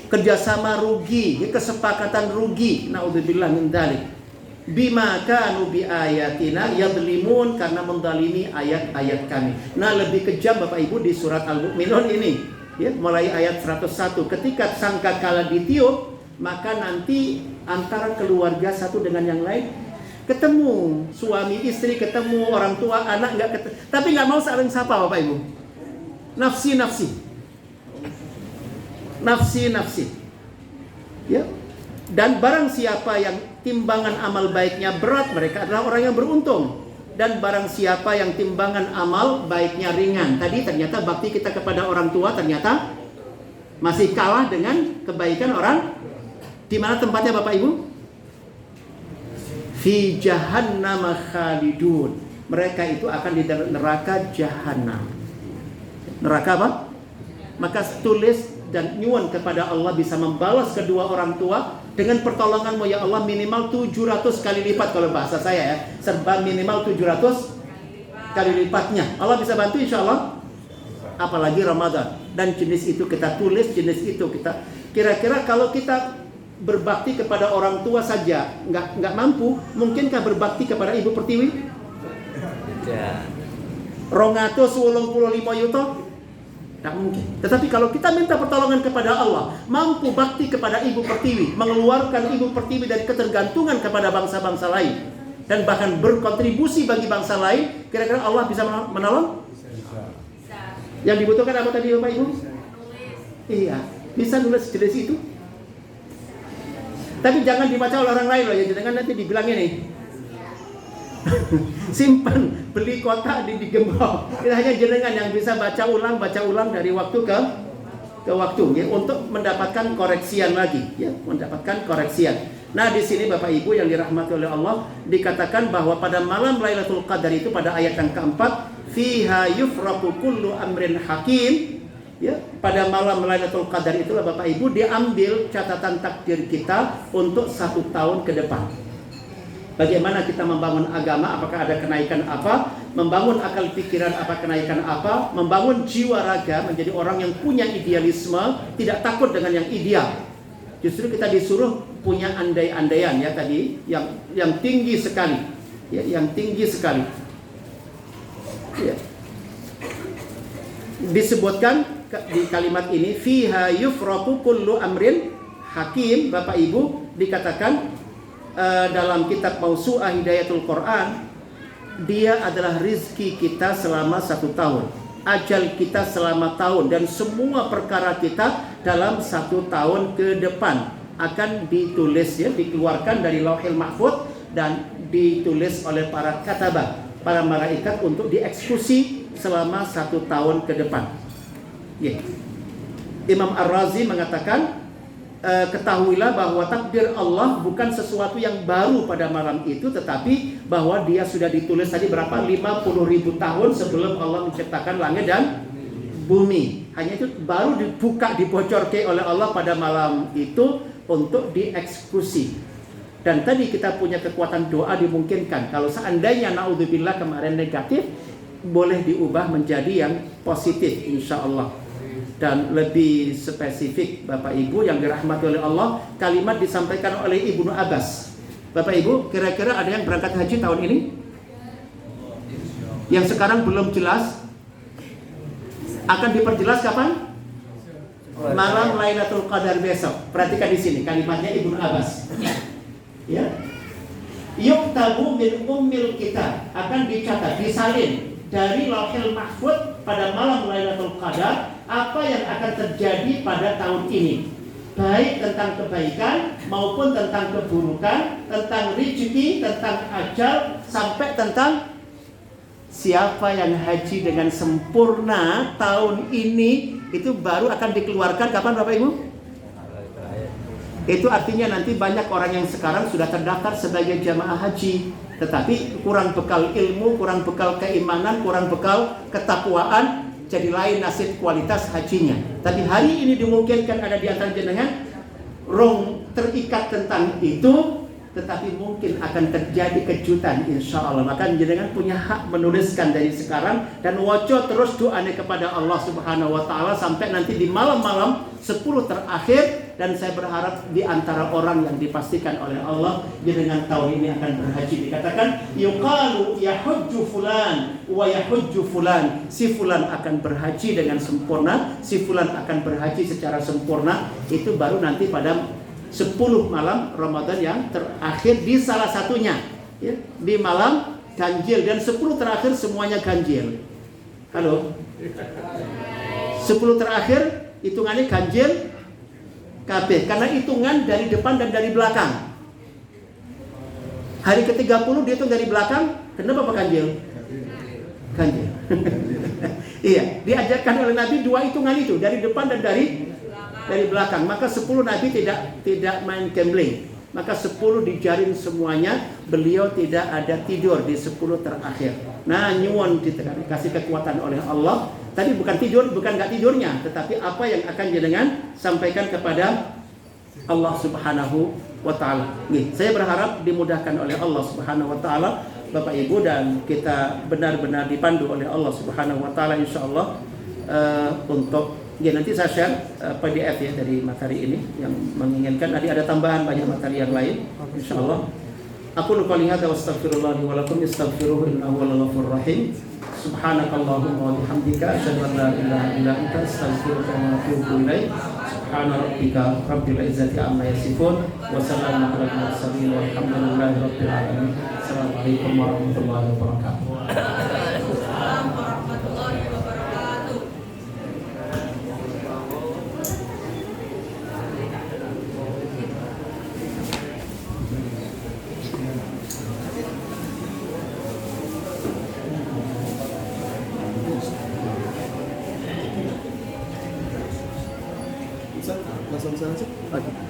kerjasama rugi, kesepakatan rugi. Naudzubillah min dzalik. Bima kanu bi ayatina yadlimun, karena mendalimi ayat-ayat kami. Nah, lebih kejam Bapak Ibu di surat Al-Mu'minun ini ya, mulai ayat 101. Ketika sangkakala ditiup, maka nanti antara keluarga satu dengan yang lain ketemu, suami istri ketemu, orang tua anak nggak ketemu, tapi nggak mau saling sapa Bapak Ibu. Nafsi ya. Dan barang siapa yang timbangan amal baiknya berat, mereka adalah orang yang beruntung. Dan barang siapa yang timbangan amal baiknya ringan, tadi ternyata bakti kita kepada orang tua ternyata masih kalah dengan kebaikan orang. Di mana tempatnya Bapak Ibu? Fi jahannam khalidun. Mereka itu akan di neraka jahanam. Neraka apa? Maka tulis dan nyuwun kepada Allah bisa membalas kedua orang tua dengan pertolonganmu ya Allah minimal 700 kali lipat kalau bahasa saya ya. Serba minimal 700 kali lipatnya. Allah bisa bantu insya Allah. Apalagi Ramadan. Dan jenis itu kita tulis, jenis itu kita. Kira-kira kalau kita berbakti kepada orang tua saja nggak mampu, mungkinkah berbakti kepada Ibu Pertiwi? Ya. 285 yuto? Tak mungkin. Tetapi kalau kita minta pertolongan kepada Allah, mampu bakti kepada Ibu Pertiwi, mengeluarkan Ibu Pertiwi dari ketergantungan kepada bangsa-bangsa lain, dan bahkan berkontribusi bagi bangsa lain, kira-kira Allah bisa menolong? Yang dibutuhkan apa tadi Bapak Ibu? Iya, bisa nulis jenis itu. Tapi jangan dibaca oleh orang lain loh ya, jangan nanti dibilang ini. Simpan, beli kotak digembok. Ini hanya jenengan yang bisa baca ulang dari waktu ke waktu ya, untuk mendapatkan koreksian lagi ya, mendapatkan koreksian. Nah, di sini Bapak Ibu yang dirahmati oleh Allah dikatakan bahwa pada malam Lailatul Qadar itu pada ayat yang keempat, fiha yufraqu kullu amrin hakim. Ya, pada malam Lailatul Qadar itulah Bapak Ibu diambil catatan takdir kita untuk 1 tahun ke depan. Bagaimana kita membangun agama, apakah ada kenaikan apa, membangun akal pikiran apa kenaikan apa, membangun jiwa raga menjadi orang yang punya idealisme, tidak takut dengan yang ideal. Justru kita disuruh punya andai-andaian ya tadi yang tinggi sekali. Ya, yang tinggi sekali. Ya. Disebutkan di kalimat ini fiha yufraqu kullu amrin hakim. Bapak Ibu dikatakan dalam kitab Mausu'ah Hidayatul Quran, dia adalah rizki kita selama 1 tahun, ajal kita selama tahun, dan semua perkara kita dalam 1 tahun ke depan akan ditulis ya, dikeluarkan dari Lauhil Mahfuz dan ditulis oleh para katabah, para malaikat untuk dieksekusi selama 1 tahun ke depan. Ya. Imam Ar-Razi mengatakan, ketahuilah bahwa takdir Allah bukan sesuatu yang baru pada malam itu, tetapi bahwa dia sudah ditulis tadi berapa? 50.000 tahun sebelum Allah menciptakan langit dan bumi. Hanya itu baru dibuka, dibocorkan oleh Allah pada malam itu untuk dieksekusi. Dan tadi kita punya kekuatan doa dimungkinkan. Kalau seandainya naudzubillah kemarin negatif, boleh diubah menjadi yang positif insya Allah. Dan lebih spesifik Bapak Ibu yang dirahmati oleh Allah, kalimat disampaikan oleh Ibnu Abbas. Bapak Ibu, kira-kira ada yang berangkat haji tahun ini? Yang sekarang belum jelas, akan diperjelas kapan? Malam Lailatul Qadar besok. Perhatikan di sini kalimatnya Ibnu Abbas. Ya. Yuktabu min ummil kita, akan dicatat, disalin dari Lauhil Mahfuz pada malam Lailatul Qadar apa yang akan terjadi pada tahun ini, baik tentang kebaikan maupun tentang keburukan, tentang rezeki, tentang ajal, sampai tentang siapa yang haji dengan sempurna tahun ini, itu baru akan dikeluarkan kapan Bapak Ibu? Itu artinya nanti banyak orang yang sekarang sudah terdaftar sebagai jamaah haji, tetapi kurang bekal ilmu, kurang bekal keimanan, kurang bekal ketakwaan, jadi lain nasib kualitas hajinya. Tapi hari ini dimungkinkan ada di antara jenengan terikat tentang itu, tetapi mungkin akan terjadi kejutan insya Allah. Maka jenengan punya hak menuliskan dari sekarang dan wajo terus doanya kepada Allah Subhanahu wa taala sampai nanti di malam-malam 10 terakhir. Dan saya berharap di antara orang yang dipastikan oleh Allah jenengan tahun ini akan berhaji. Dikatakan yuqalu yahujju fulan wa yahujju fulan, si fulan akan berhaji dengan sempurna, si fulan akan berhaji secara sempurna. Itu baru nanti pada 10 malam Ramadan yang terakhir di salah satunya ya, di malam ganjil, dan 10 terakhir semuanya ganjil. Halo, 10 terakhir hitungannya ganjil kabeh, karena hitungan dari depan dan dari belakang. Hari ke-30 dihitung dari belakang. Kenapa Pak ganjil? Ganjil. Iya, diajarkan oleh Nabi 2 hitungan itu, dari depan dan dari belakang. Maka 10 Nabi tidak main gambling. Maka 10 dijarin semuanya. Beliau tidak ada tidur di 10 terakhir. Nah, nyuwun dikasih kekuatan oleh Allah. Tadi bukan tidur, bukan gak tidurnya, tetapi apa yang akan jenengan sampaikan kepada Allah Subhanahu wa taala. Saya berharap dimudahkan oleh Allah Subhanahu wa taala Bapak Ibu, dan kita benar-benar dipandu oleh Allah Subhanahu wa taala insyaallah untuk nanti saya share PDF ya dari materi ini yang menginginkan nanti ada tambahan banyak materi yang lain insyaallah. Aku lupa lihat wa astaghfirullah wa lakum istaghfiruhu innahu wal ghafurur rahim. Subhanakallahumma wa bihamdika asyhadu an la ilaha illa anta astaghfiruka wa atubu ilaik. Subhana rabbika rabbil izzati amma yasifun wa salamun alal mursalin walhamdulillahi rabbil alamin. Assalamualaikum warahmatullahi wabarakatuh. Waalaikumsalam warahmatullahi wabarakatuh. Langsung sana sih. Oke.